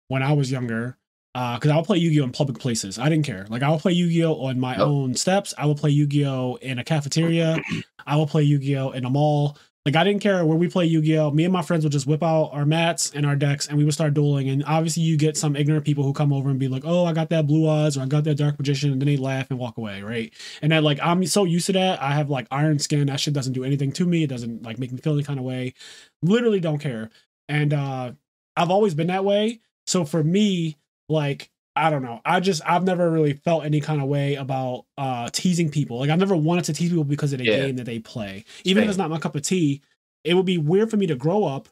when I was younger. Because I'll play Yu-Gi-Oh in public places. I didn't care. Like, I will play Yu-Gi-Oh on my own steps. I will play Yu-Gi-Oh in a cafeteria. I will play Yu-Gi-Oh in a mall. Like, I didn't care where we play Yu-Gi-Oh. Me and my friends would just whip out our mats and our decks, and we would start dueling. And obviously, you get some ignorant people who come over and be like, "Oh, I got that blue eyes," or "I got that dark magician," and then they laugh and walk away, right? And then, like, I'm so used to that. I have like iron skin. That shit doesn't do anything to me. It doesn't like make me feel any kind of way. Literally don't care. And I've always been that way. So for me, like, I don't know. I've never really felt any kind of way about teasing people. Like, I've never wanted to tease people because of the game that they play. Even if it's not my cup of tea, it would be weird for me to grow up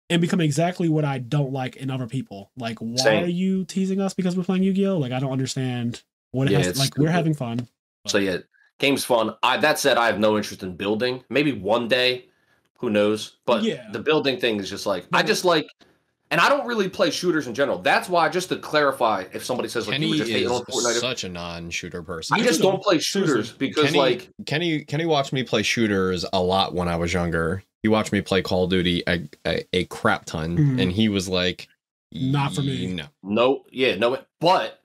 and become exactly what I don't like in other people. Like, why are you teasing us because we're playing Yu-Gi-Oh? Like, I don't understand what it has. Like, we're having fun. But. So yeah, game's fun. That said, I have no interest in building. Maybe one day, who knows? But the building thing is just like, I just like. And I don't really play shooters in general. That's why, just to clarify, if somebody says like Kenny you were just hating on Fortnite, such a non-shooter person. I just don't play shooters because Kenny watched me play shooters a lot when I was younger. He watched me play Call of Duty a crap ton, and he was like, "Not for me." No. But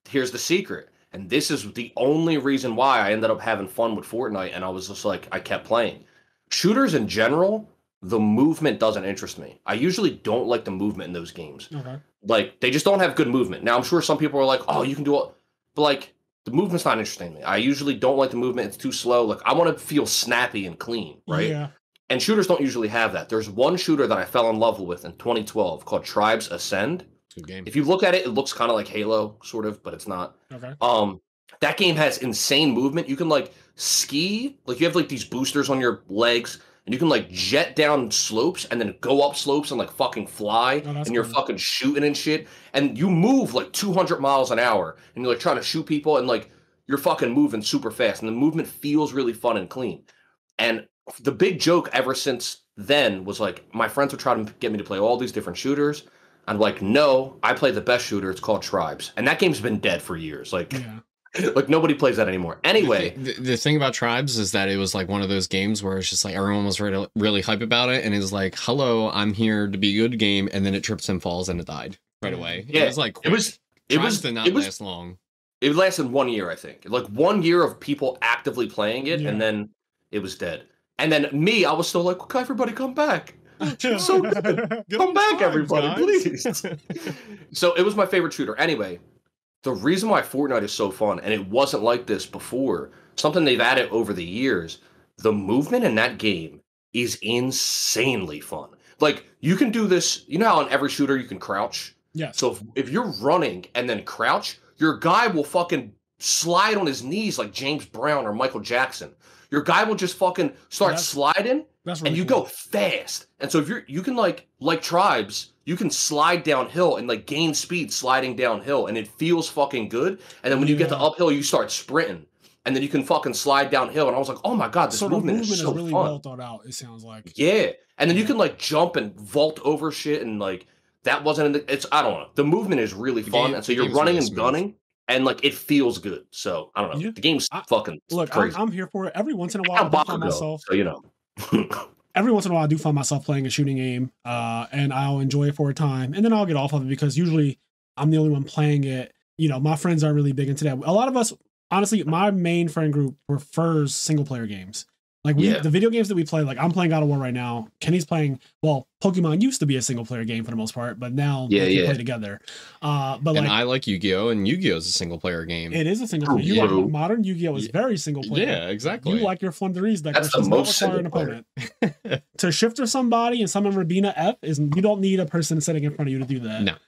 here's the secret, and this is the only reason why I ended up having fun with Fortnite, and I was just like, I kept playing shooters in general. The movement doesn't interest me. I usually don't like the movement in those games. Okay. Like, they just don't have good movement. Now, I'm sure some people are like, oh, you can do it. But, like, the movement's not interesting to me. I usually don't like the movement. It's too slow. Like, I want to feel snappy and clean, right? Yeah. And shooters don't usually have that. There's one shooter that I fell in love with in 2012 called Tribes Ascend. Good game. If you look at it, it looks kind of like Halo, sort of, but it's not. Okay. That game has insane movement. You can, like, ski. Like, you have, like, these boosters on your legs. And you can, like, jet down slopes and then go up slopes and, like, fucking fly. And you're fucking shooting and shit. And you move, like, 200 miles an hour. And you're, like, trying to shoot people. And, like, you're fucking moving super fast. And the movement feels really fun and clean. And the big joke ever since then was, like, my friends would try to get me to play all these different shooters. I'm like, no, I play the best shooter. It's called Tribes. And that game's been dead for years. Like... Yeah. Like, nobody plays that anymore. Anyway. The thing about Tribes is that it was, like, one of those games where it's just, like, everyone was really, really hype about it. And it's like, hello, I'm here to be a good game. And then it trips and falls and it died right away. Yeah. It was, like, quick. Tribes did not last long. It lasted 1 year, I think. Like, 1 year of people actively playing it. And then it was dead. And then me, I was still like, okay, everybody come back. So good. Come back, everybody, please. So it was my favorite shooter. Anyway. The reason why Fortnite is so fun, and it wasn't like this before, something they've added over the years, the movement in that game is insanely fun. Like, you can do this, you know how in every shooter you can crouch? Yeah. So if you're running and then crouch, your guy will fucking slide on his knees like James Brown or Michael Jackson. Your guy will just fucking start sliding, really and you go fast. And so if you can like Tribes, you can slide downhill and like gain speed sliding downhill, and it feels fucking good. And then when you get to uphill, you start sprinting, and then you can fucking slide downhill. And I was like, oh my god, this movement is so really fun. Well thought out. It sounds like and then you can like jump and vault over shit, and like that wasn't in the. It's I don't know. The movement is really fun, and so you're running and gunning. And like it feels good, so I don't know. The game's fucking crazy. I'm here for it. Every once in a while, I do find myself. So you know, every once in a while, I do find myself playing a shooting game, and I'll enjoy it for a time, and then I'll get off of it because usually I'm the only one playing it. You know, my friends aren't really big into that. A lot of us, honestly, my main friend group prefers single player games. Like the video games that we play, like I'm playing God of War right now. Kenny's playing, well, Pokemon used to be a single player game for the most part, but now we play together. But I like Yu-Gi-Oh! And Yu-Gi-Oh! Is a single player game. It is a single player. Modern Yu-Gi-Oh! Is very single player. Yeah, exactly. You like your Flunderies deck, which does not require an opponent. To shifter somebody and summon Rabina F you don't need a person sitting in front of you to do that.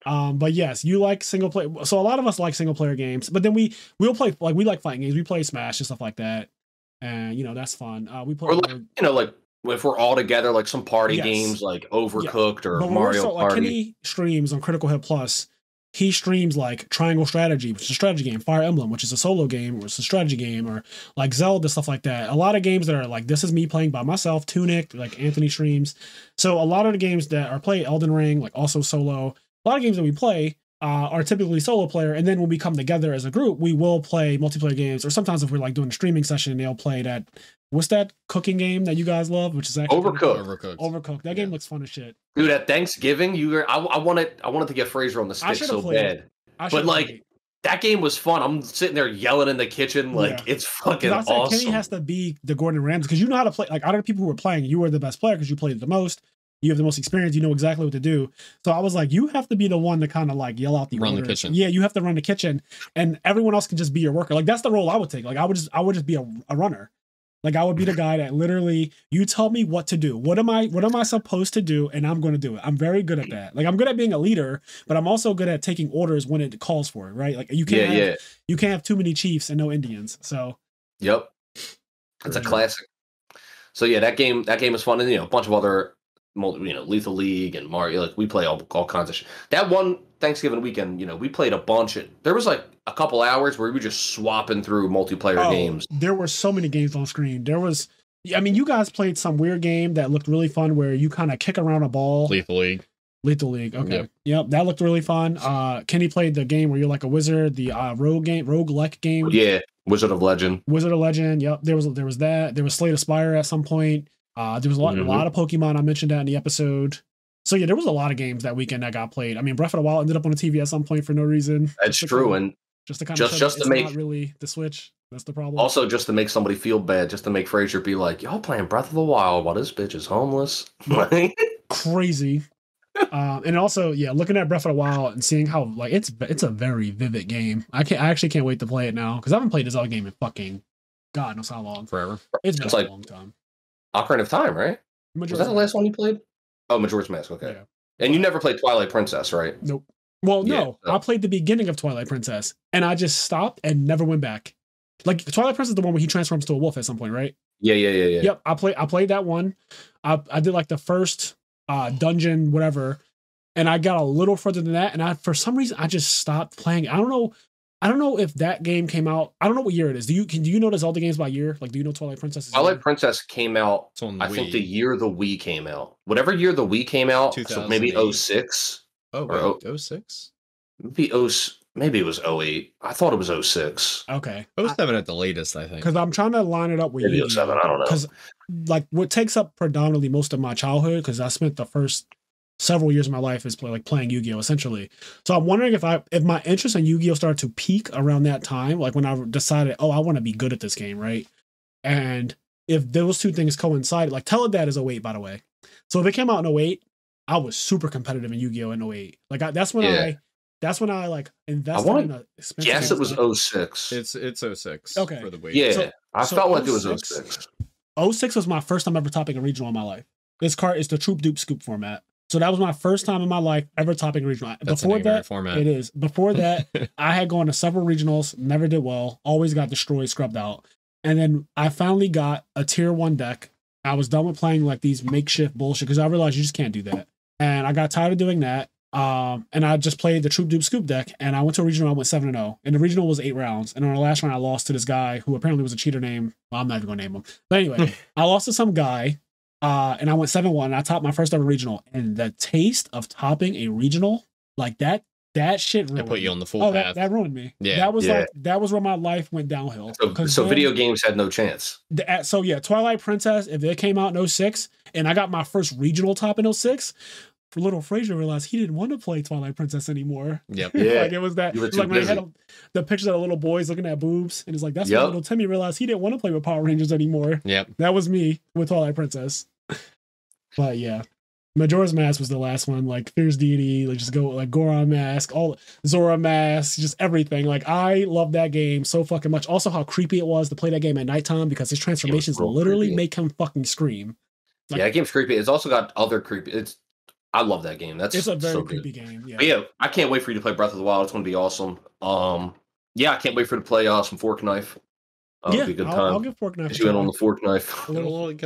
No. But yes, you like single player. So a lot of us like single player games, but then we'll play, like we like fighting games. We play Smash and stuff like that. And you know that's fun. We play, or like, you know, like if we're all together, like some party games, like Overcooked or Mario Party. Like Kenny streams on Critical Hit Plus. he streams like Triangle Strategy, which is a strategy game, Fire Emblem, which is a solo game or it's a strategy game, or like Zelda, stuff like that. A lot of games that are like, this is me playing by myself, Tunic, like Anthony streams. So a lot of the games that are played, Elden Ring, like also solo, a lot of games that we play are typically solo player. And then when we come together as a group, we will play multiplayer games, or sometimes if we're like doing a streaming session, they'll play that. What's that cooking game that you guys love? Which is actually Overcooked. That game looks fun as shit. Dude, at Thanksgiving, I wanted to get Fraser on the stick so bad. But like that game was fun. I'm sitting there yelling in the kitchen like it's fucking awesome. Kenny has to be the Gordon Ramsay because you know how to play. Like out of the people who were playing, you were the best player because you played the most. You have the most experience. You know exactly what to do. So I was like, you have to be the one to kind of like yell out the run orders. The kitchen. Yeah, you have to run the kitchen, and everyone else can just be your worker. Like that's the role I would take. Like I would just be a runner. Like I would be the guy that literally you tell me what to do. What am I supposed to do? And I'm going to do it. I'm very good at that. Like I'm good at being a leader, but I'm also good at taking orders when it calls for it. Right? Like you can't have too many chiefs and no Indians. So. Yep. It's a classic. So yeah, that game is fun, and a bunch of other. Lethal League and Mario, like we play all kinds of shit. That one Thanksgiving weekend, we played a bunch. There was like a couple hours where we were just swapping through multiplayer games. There were so many games on screen. You guys played some weird game that looked really fun where you kind of kick around a ball. Lethal League. Okay. Yep. That looked really fun. Kenny played the game where you're like a wizard, the roguelike game. Yeah. Wizard of Legend. Yep. There was that. There was Slay the Spire at some point. There was a lot of Pokemon. I mentioned that in the episode. So yeah, there was a lot of games that weekend that got played. I mean, Breath of the Wild ended up on the TV at some point for no reason. That's true, and just to make not really the Switch. That's the problem. Also, just to make somebody feel bad, just to make Fraser be like, "Y'all playing Breath of the Wild while this bitch is homeless." Crazy. And also, yeah, looking at Breath of the Wild and seeing how like it's a very vivid game. I actually can't wait to play it now because I haven't played this other game in fucking God knows how long. Forever. It's been a long time. Ocarina of Time, right? Was that the last one you played? Oh, Majora's Mask. Okay. Yeah. And you never played Twilight Princess, right? Nope. Well, no. I played the beginning of Twilight Princess, and I just stopped and never went back. Like Twilight Princess is the one where he transforms to a wolf at some point, right? Yeah. Yep. I played that one. I did like the first dungeon, whatever, and I got a little further than that, and for some reason I just stopped playing. I don't know if that game came out. I don't know what year it is. Do you know the Zelda games by year? Like, do you know Twilight Princess? Twilight Princess came out, I think, the year the Wii came out. Whatever year the Wii came out, so maybe 06. Oh, wait, 06? Maybe it was 08. I thought it was 06. Okay. 07 at the latest, I think. Because I'm trying to line it up with maybe 07, I don't know. Because, like, what takes up predominantly most of my childhood, because I spent the first several years of my life is playing Yu-Gi-Oh! Essentially. So I'm wondering if my interest in Yu-Gi-Oh! Started to peak around that time, like when I decided, I want to be good at this game, right? And if those two things coincided, like Teledad is 08, by the way. So if it came out in 08, I was super competitive in Yu-Gi-Oh! In 08. Like that's when I like invested in a expensive. Yes, it was 06. It's 06. Okay. For the Wii. Yeah, I felt like it was 06. 06 was my first time ever topping a regional in my life. This card is the Troop Dupe Scoop format. So that was my first time in my life ever topping a regional. Before that, format. It is. Before that, I had gone to several regionals, never did well, always got destroyed, scrubbed out. And then I finally got a tier 1 deck. I was done with playing like these makeshift bullshit because I realized you just can't do that. And I got tired of doing that. And I just played the Troop Dupe Scoop deck, and I went to a regional. I went 7-0, and the regional was 8 rounds. And on the last round, I lost to this guy who apparently was a cheater name. Well, I'm not even gonna name him. But anyway, I lost to some guy. And I went 7-1, and I topped my first ever regional. And the taste of topping a regional like that shit ruined me. It put you on the full path. That ruined me. Yeah. That was where my life went downhill. So video games had no chance. Twilight Princess, if it came out in 06, and I got my first regional top in 06, little Fraser realized he didn't want to play Twilight Princess anymore. Yep. Yeah. Like it was that. It was like when I had the pictures of the little boys looking at boobs, and it's like that's when little Timmy realized he didn't want to play with Power Rangers anymore. Yep. That was me with Twilight Princess. But yeah, Majora's Mask was the last one. Like Fierce Deity, like just go like Goron Mask, all Zora Mask, just everything. Like I love that game so fucking much. Also, how creepy it was to play that game at nighttime because his transformations literally make him fucking scream. Like, that game's creepy. It's also got other creepy. I love that game. It's a very creepy game. Yeah. But yeah, I can't wait for you to play Breath of the Wild. It's going to be awesome. Yeah, I can't wait for you to play some Fork Knife. It'll be a good time. I'll give Fork Knife. Get you in on the Fork Knife. Get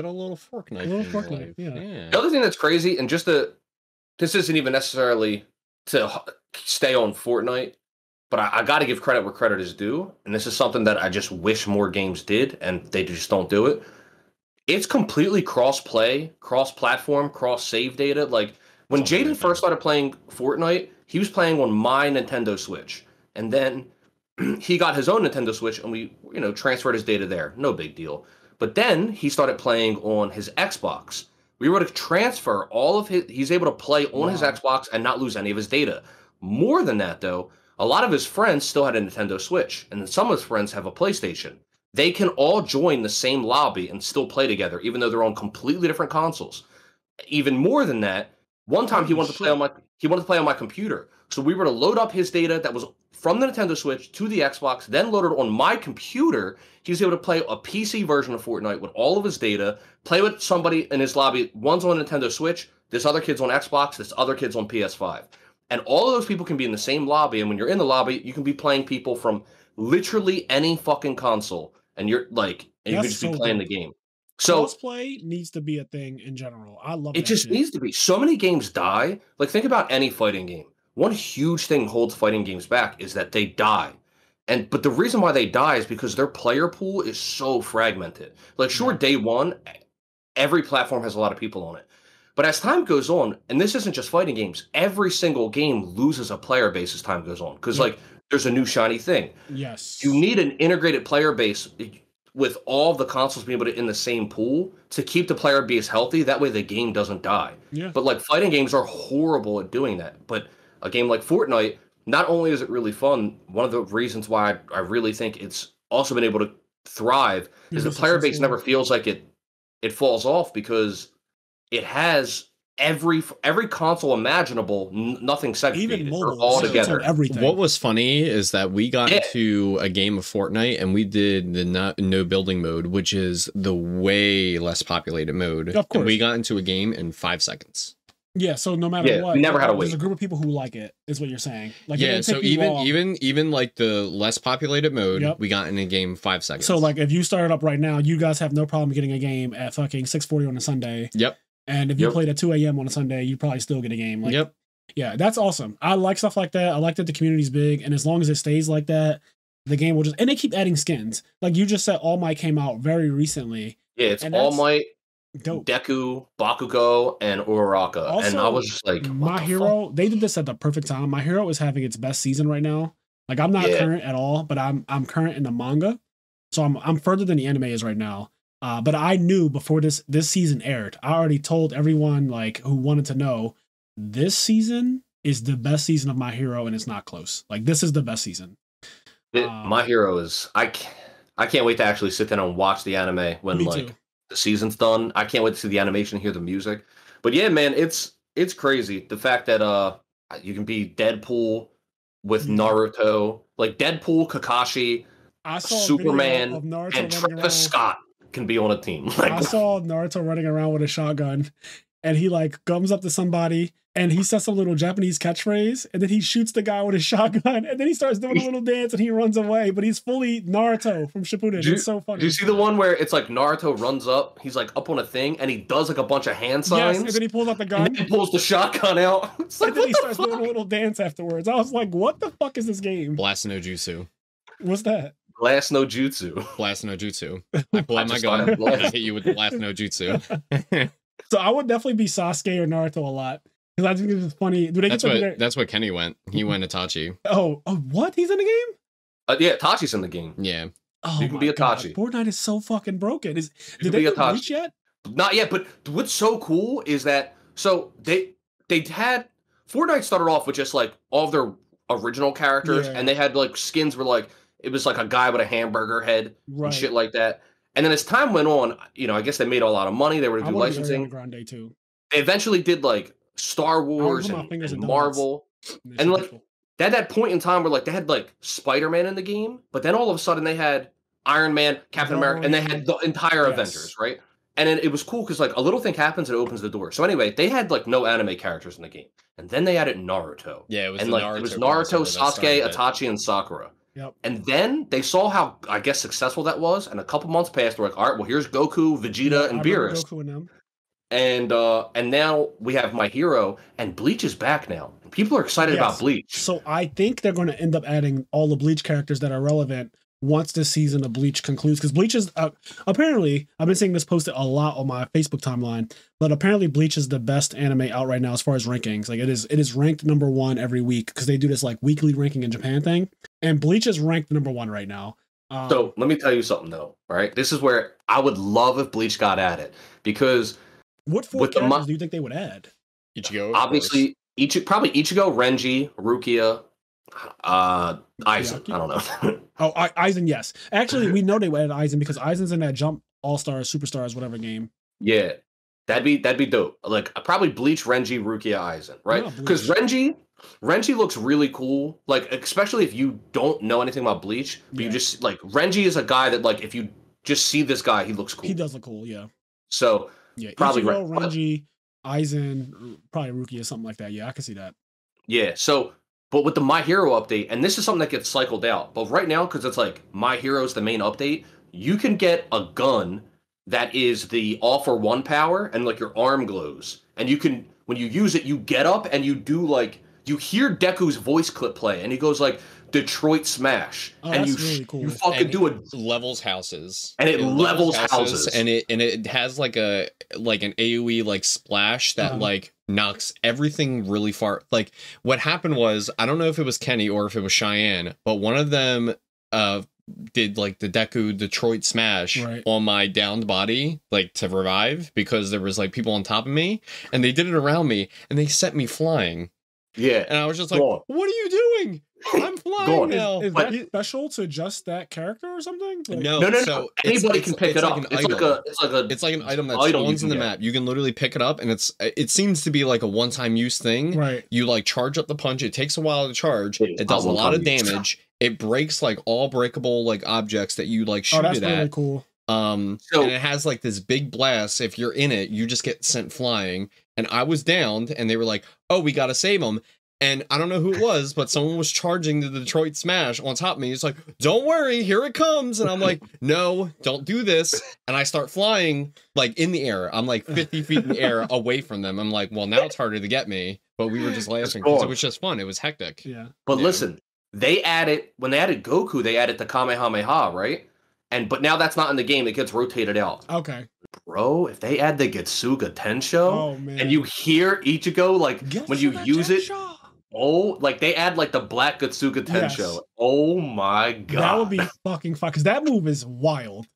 a little Fork Knife. A little Fork Knife. Yeah. The other thing that's crazy, and this isn't even necessarily to stay on Fortnite, but I got to give credit where credit is due, and this is something that I just wish more games did, and they just don't do it. It's completely cross-play, cross-platform, cross-save data. Like, when Jaden first started playing Fortnite, he was playing on my Nintendo Switch, and then he got his own Nintendo Switch, and we, transferred his data there. No big deal. But then he started playing on his Xbox. We were able to transfer all of he's able to play on his Xbox and not lose any of his data. More than that, though, a lot of his friends still had a Nintendo Switch, and then some of his friends have a PlayStation. They can all join the same lobby and still play together, even though they're on completely different consoles. Even more than that, one time he wanted to play on my computer. So we were to load up his data that was from the Nintendo Switch to the Xbox, then loaded on my computer. He was able to play a PC version of Fortnite with all of his data, play with somebody in his lobby. One's on Nintendo Switch, this other kid's on Xbox, this other kid's on PS5. And all of those people can be in the same lobby, and when you're in the lobby, you can be playing people from literally any fucking console. And you're like, and you can just be playing the game. So crossplay needs to be a thing in general. I love it. Just needs to be. So many games die. Like, think about any fighting game. One huge thing holds fighting games back is that they die. But the reason why they die is because their player pool is so fragmented. Like, sure, day one, every platform has a lot of people on it. But as time goes on, and this isn't just fighting games, every single game loses a player base as time goes on. Because, like, there's a new shiny thing. Yes. You need an integrated player base with all the consoles being able to in the same pool to keep the player base healthy. That way the game doesn't die. Yeah. But like fighting games are horrible at doing that. But a game like Fortnite, not only is it really fun, one of the reasons why I really think it's also been able to thrive is the player base never feels like it falls off because it has every console imaginable, nothing segregated. Even mobile, all together. Everything. What was funny is that we got into a game of Fortnite and we did the no building mode, which is the way less populated mode. Of course. And we got into a game in 5 seconds. Yeah, so no matter what, we never had to wait. There's a group of people who like it, is what you're saying. Like, so even like the less populated mode, we got in a game 5 seconds. So like if you started up right now, you guys have no problem getting a game at fucking 6:40 on a Sunday. Yep. And if you played at 2 a.m. on a Sunday, you'd probably still get a game. Like, yeah, that's awesome. I like stuff like that. I like that the community's big, and as long as it stays like that, the game will just. And they keep adding skins. Like you just said, All Might came out very recently. Yeah, it's All Might, Deku, Bakugo, and Uraraka. Also, and I was just like, My Hero. They did this at the perfect time. My Hero is having its best season right now. Like I'm not current at all, but I'm current in the manga, so I'm further than the anime is right now. But I knew before this season aired, I already told everyone like who wanted to know, this season is the best season of My Hero, and it's not close. Like this is the best season. My Hero is I can't wait to actually sit down and watch the anime when the season's done. I can't wait to see the animation, hear the music. But yeah, man, it's crazy the fact that you can be Deadpool with Naruto, like Deadpool, Kakashi, Superman, and Travis Scott can be on a team. Like, I saw Naruto running around with a shotgun, and he like comes up to somebody and he says some little Japanese catchphrase, and then he shoots the guy with a shotgun, and then he starts doing a little dance and he runs away, but he's fully Naruto from Shippuden. It's so funny. Do you see the one where it's like Naruto runs up, he's like up on a thing, and he does like a bunch of hand signs? Yes, and then he pulls out the gun. And then he pulls the shotgun out. It's like, and then he starts doing a little dance afterwards. I was like, what the fuck is this game? Blast no Jutsu. What's that? Blast no Jutsu. Blast no Jutsu. I pull out my gun and I hit you with Blast no Jutsu. So I would definitely be Sasuke or Naruto a lot. Because I think it's funny. That's what Kenny went. He went Itachi. Oh, what? He's in the game? Yeah, Itachi's in the game. Yeah. Oh, you can be Itachi. Fortnite is so fucking broken. Did they reach yet? Not yet, but what's so cool is that they had Fortnite started off with just like all of their original characters, and they had like skins where like it was like a guy with a hamburger head and shit like that. And then as time went on, I guess they made a lot of money. They were to do licensing. Grande too. They eventually did like Star Wars and Marvel, and like they had that point in time where like they had like Spider-Man in the game, but then all of a sudden they had Iron Man, Captain America, and they had the entire Avengers, right? And then it was cool because like a little thing happens and it opens the door. So anyway, they had like no anime characters in the game, and then they added Naruto. Yeah, it was Naruto, Sasuke, Itachi, and Sakura. Yep. And then they saw how, I guess, successful that was, and a couple months passed. They're like, all right, well, here's Goku, Vegeta, and Beerus. Goku and them. and now we have My Hero, and Bleach is back now. People are excited about Bleach. So I think they're going to end up adding all the Bleach characters that are relevant once this season of Bleach concludes, because Bleach is apparently, I've been seeing this posted a lot on my Facebook timeline, but apparently Bleach is the best anime out right now as far as rankings. Like it is ranked number 1 every week, because they do this like weekly ranking in Japan thing, and Bleach is ranked number 1 right now. So let me tell you something though. All right, this is where I would love if Bleach got added, because what 4 characters do you think they would add? Ichigo, obviously probably Ichigo, Renji, Rukia, Aizen. I don't know. Aizen, yes. Actually, we know they would add Aizen because Aizen's in that Jump All-Stars, Superstars, whatever game. Yeah, that'd be dope. Like probably Bleach, Renji, Rukia, Aizen, right? Because Renji looks really cool. Like especially if you don't know anything about Bleach, but you just like Renji is a guy that like if you just see this guy, he looks cool. He does look cool, yeah. So probably Ichigo, Renji, Aizen, probably Rukia, something like that. Yeah, I can see that. Yeah. So. But with the My Hero update, and this is something that gets cycled out, but right now, because it's like My Hero's the main update, you can get a gun that is the all-for-one power, and like your arm glows. And you can, when you use it, you get up and you do like, you hear Deku's voice clip play, and he goes like, Detroit Smash. And that's really cool. You fucking do it. Levels houses. And it levels houses. And it has like an AoE like splash that like knocks everything really far. Like what happened was, I don't know if it was Kenny or if it was Cheyenne, but one of them did like the Deku Detroit Smash on my downed body, like to revive, because there was like people on top of me, and they did it around me and they set me flying. Yeah. And I was just like, what are you doing? I'm flying now. Is that special to just that character or something? Like, no. So anybody can pick it up. It's like an item that spawns in the map. You can literally pick it up, and it seems to be like a one-time use thing. Right. You like charge up the punch. It takes a while to charge. It does a lot of damage. It breaks like all breakable like objects that you like shoot it at. That's really cool. And it has like this big blast. If you're in it, you just get sent flying. And I was downed, and they were like, "Oh, we gotta save him." And I don't know who it was, but someone was charging the Detroit Smash on top of me. It's like, don't worry, here it comes. And I'm like, no, don't do this. And I start flying like in the air. I'm like 50 feet in the air away from them. I'm like, well, now it's harder to get me. But we were just laughing because it was just fun. It was hectic. Yeah. But listen, when they added Goku, they added the Kamehameha, right? But now that's not in the game. It gets rotated out. Okay. Bro, if they add the Getsuga Tensho, and you hear Ichigo, like when you use it. Oh, like they add like the Black Getsuga Tensho. Yes. Oh my god. That would be fucking fun, because that move is wild.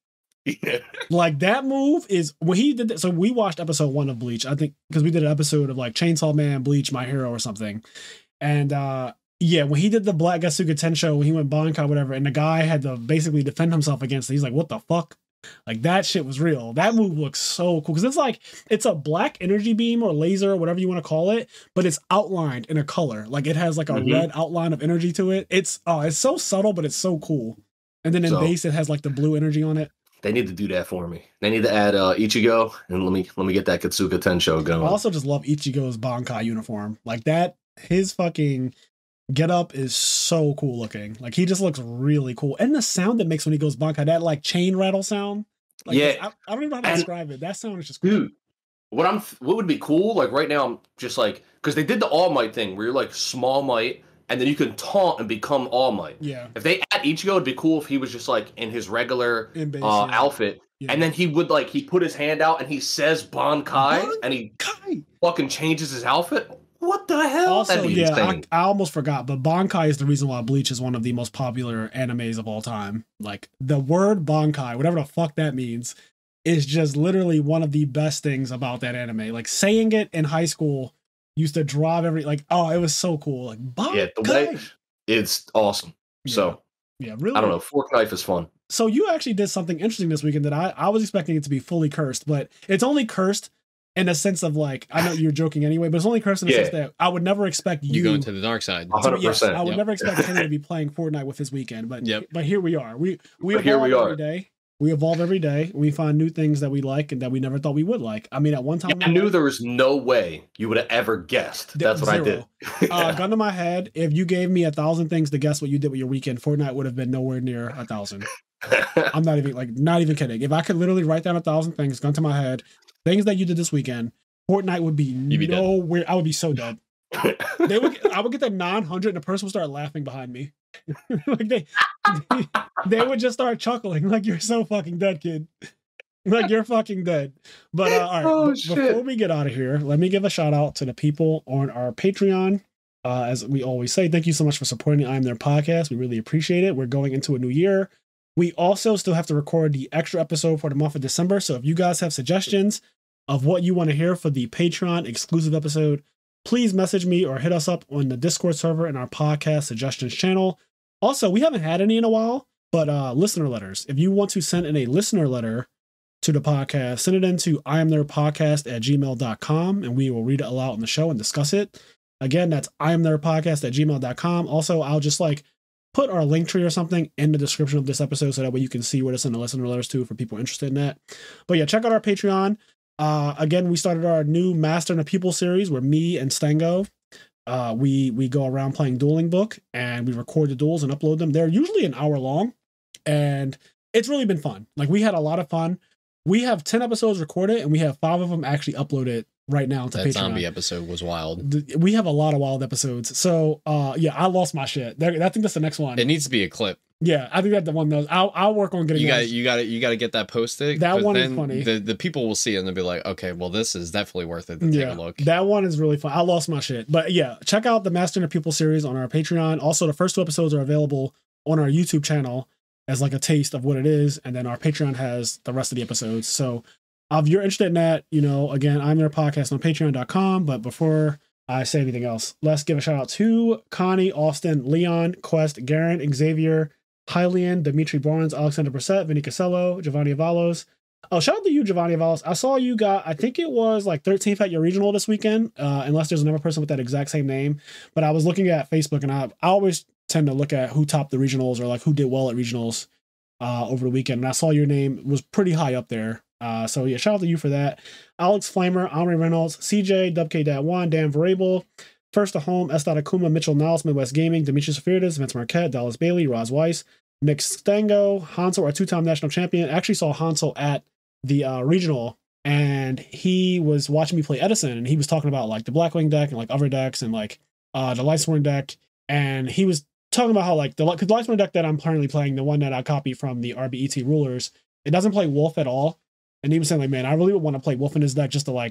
Yeah. Like that move is when he did that. So we watched episode 1 of Bleach, I think, because we did an episode of like Chainsaw Man, Bleach, My Hero or something. And when he did the Black Getsuga Tensho, when he went Bankai, whatever, and the guy had to basically defend himself against it, he's like, what the fuck? Like that shit was real. That move looks so cool, because it's a black energy beam or laser or whatever you want to call it, but it's outlined in a color. Like it has like a red outline of energy to it. It's so subtle, but it's so cool. And then in base, it has like the blue energy on it. They need to do that for me. They need to add Ichigo, and let me get that Getsuga Tensho going. I also just love Ichigo's Bankai uniform. Like that, his fucking get up is so cool looking. Like he just looks really cool, and the sound it makes when he goes Bankai, that like chain rattle sound. Like, I don't even know how to describe it. That sound is just cool. Dude, what would be cool? Like right now, I'm just like, because they did the All Might thing where you're like Small Might, and then you can taunt and become All Might. Yeah. If they add Ichigo, it'd be cool if he was just like in his regular outfit, and then he would like he put his hand out and he says Bankai, and he fucking changes his outfit. What the hell? Also, I almost forgot, but Bankai is the reason why Bleach is one of the most popular animes of all time. Like, the word Bankai, whatever the fuck that means, is just literally one of the best things about that anime. Like, saying it in high school used to drive it was so cool. Like, Bankai! Yeah, the way, it's awesome. Yeah. So, really. I don't know, Fork Knife is fun. So, you actually did something interesting this weekend that I was expecting it to be fully cursed, but it's only cursed in a sense of like, I know you're joking anyway, but it's only cursed in the sense that I would never expect you go into the dark side. 100%. Yes, I would never expect him to be playing Fortnite with his weekend, but here we are. We evolve every day. We evolve every day. We find new things that we like and that we never thought we would like. I mean, at one time, I knew there was no way you would have ever guessed. That's what I did. Gun to my head, if you gave me 1,000 things to guess what you did with your weekend, Fortnite would have been nowhere near 1,000. I'm not even kidding. If I could literally write down 1,000 things, gun to my head, things that you did this weekend, Fortnite would be nowhere. I would be so dead. I would get the 900 and the person would start laughing behind me. Like they would just start chuckling like, you're so fucking dead, kid. Like, you're fucking dead. But all right, before we get out of here, let me give a shout out to the people on our Patreon. As we always say, thank you so much for supporting the IMNerd Podcast. We really appreciate it. We're going into a new year. We also still have to record the extra episode for the month of December. So if you guys have suggestions of what you want to hear for the Patreon exclusive episode, please message me or hit us up on the Discord server in our podcast suggestions channel. Also, we haven't had any in a while, but listener letters. If you want to send in a listener letter to the podcast, send it into IMNerdpodcast@gmail.com and we will read it aloud on the show and discuss it. Again, that's IMNerdpodcast@gmail.com. Also, I'll just put our link tree or something in the description of this episode so that way you can see where to send the listener letters to for people interested in that. But yeah, check out our Patreon. Again, we started our new Master and the Pupil series where me and Stengo, we go around playing Dueling Book and we record the duels and upload them. They're usually an hour long and it's really been fun. Like, we had a lot of fun. We have 10 episodes recorded and we have 5 of them actually uploaded right now to Patreon. That zombie episode was wild. We have a lot of wild episodes. So yeah, I lost my shit. I think that's the next one. It needs to be a clip. Yeah, I think that's the one. I'll work on getting. You got to get that posted. That one is funny. The people will see it and they'll be like, okay, well, this is definitely worth it to take a look. That one is really fun. I lost my shit, but yeah, check out the Master and the Pupil series on our Patreon. Also, the first 2 episodes are available on our YouTube channel as a taste of what it is, and then our Patreon has the rest of the episodes. So if you're interested in that, again, I'm their podcast on patreon.com. But before I say anything else, let's give a shout out to Connie, Austin, Leon, Quest, Garen, Xavier, Hylian, Dimitri Barnes, Alexander Brissett, Vinny Casello, Giovanni Avalos. Oh, shout out to you, Giovanni Avalos. I saw you got, I think it was 13th at your regional this weekend, unless there's another person with that exact same name. But I was looking at Facebook and I always tend to look at who topped the regionals or who did well at regionals over the weekend. And I saw your name was pretty high up there. So yeah, shout out to you for that. Alex Flamer, Omri Reynolds, CJ, WK.1, Dan Variable, First to Home, S. Akuma, Mitchell Niles, Midwest Gaming, Demetrius Sophiridis, Vince Marquette, Dallas Bailey, Roz Weiss, Nick Stango, Hansel, our 2-time national champion. Actually saw Hansel at the regional and he was watching me play Edison and he was talking about the Blackwing deck and other decks and the Lightsworn deck. And he was talking about how the Lightsworn deck that I'm currently playing, the one that I copied from the RBET rulers, it doesn't play Wolf at all. And he was saying man, I really would want to play Wolf in his deck just to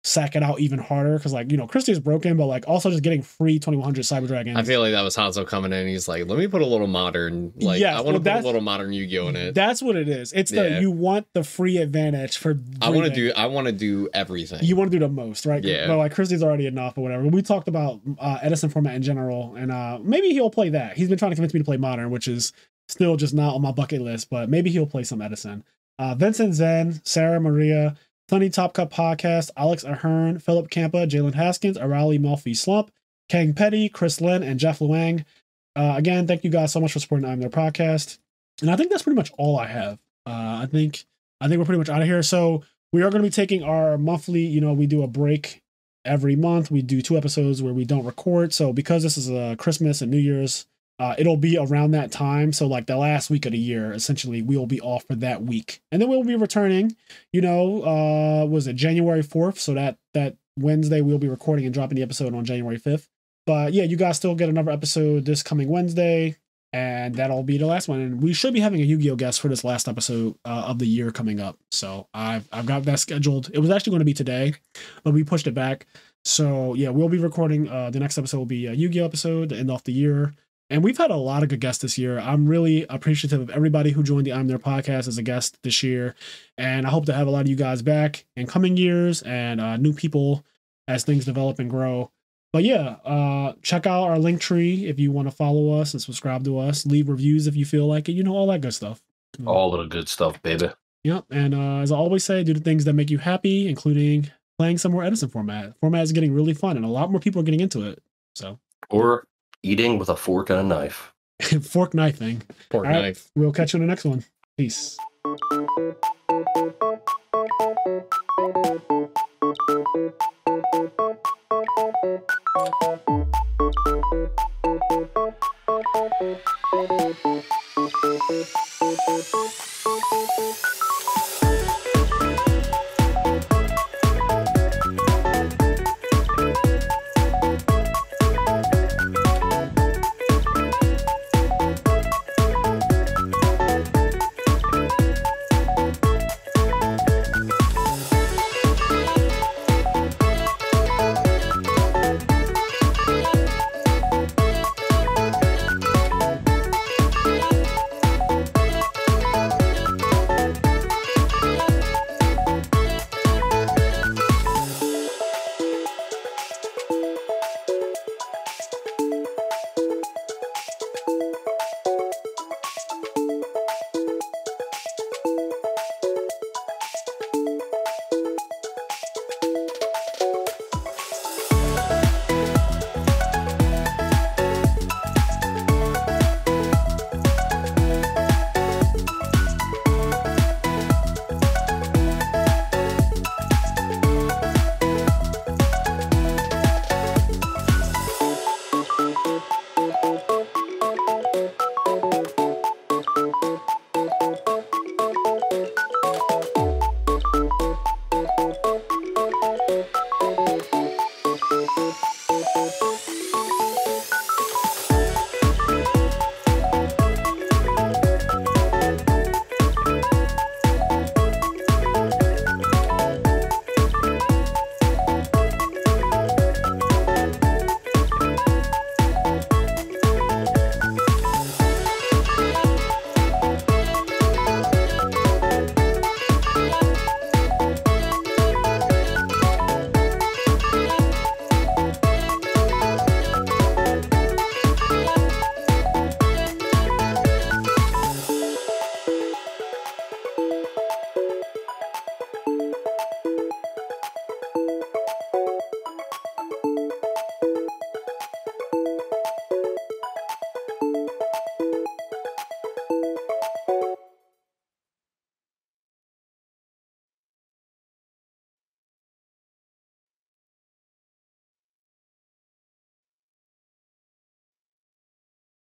sack it out even harder because Christie is broken, but also just getting free 2100 Cyber Dragons. I feel like that was Hanzo coming in. He's like, let me put a little modern. I want to put a little modern Yu-Gi-Oh in it. That's what it is. It's you want the free advantage for. I want to do everything. You want to do the most, right? Yeah. But Christie's already enough or whatever. We talked about Edison format in general, and maybe he'll play that. He's been trying to convince me to play modern, which is still just not on my bucket list. But maybe he'll play some Edison. Vincent Zen, Sarah Maria, Sunny Top Cup Podcast, Alex Ahern, Philip Campa, Jalen Haskins, Arali Melfi Slump, Kang Petty, Chris Lin, and Jeff Luang. Again, thank you guys so much for supporting IMNerd Podcast. And I think that's pretty much all I have. I think we're pretty much out of here. So we are going to be taking our monthly, we do a break every month. We do 2 episodes where we don't record. So because this is a Christmas and New Year's, it'll be around that time. So the last week of the year, essentially, we'll be off for that week. And then we'll be returning, was it January 4th? So that Wednesday, we'll be recording and dropping the episode on January 5th. But yeah, you guys still get another episode this coming Wednesday. And that'll be the last one. And we should be having a Yu-Gi-Oh guest for this last episode of the year coming up. So I've got that scheduled. It was actually going to be today, but we pushed it back. So yeah, we'll be recording. The next episode will be a Yu-Gi-Oh episode to end off the year. And we've had a lot of good guests this year. I'm really appreciative of everybody who joined the IMNerd Podcast as a guest this year. And I hope to have a lot of you guys back in coming years and new people as things develop and grow. But yeah, check out our link tree if you want to follow us and subscribe to us. Leave reviews if you feel like it. All that good stuff. All of the good stuff, baby. Yep. And as I always say, do the things that make you happy, including playing some more Edison format. Format is getting really fun and a lot more people are getting into it. So. Or eating with a fork and a knife. Fork knife thing. Fork knife. We'll catch you in the next one. Peace.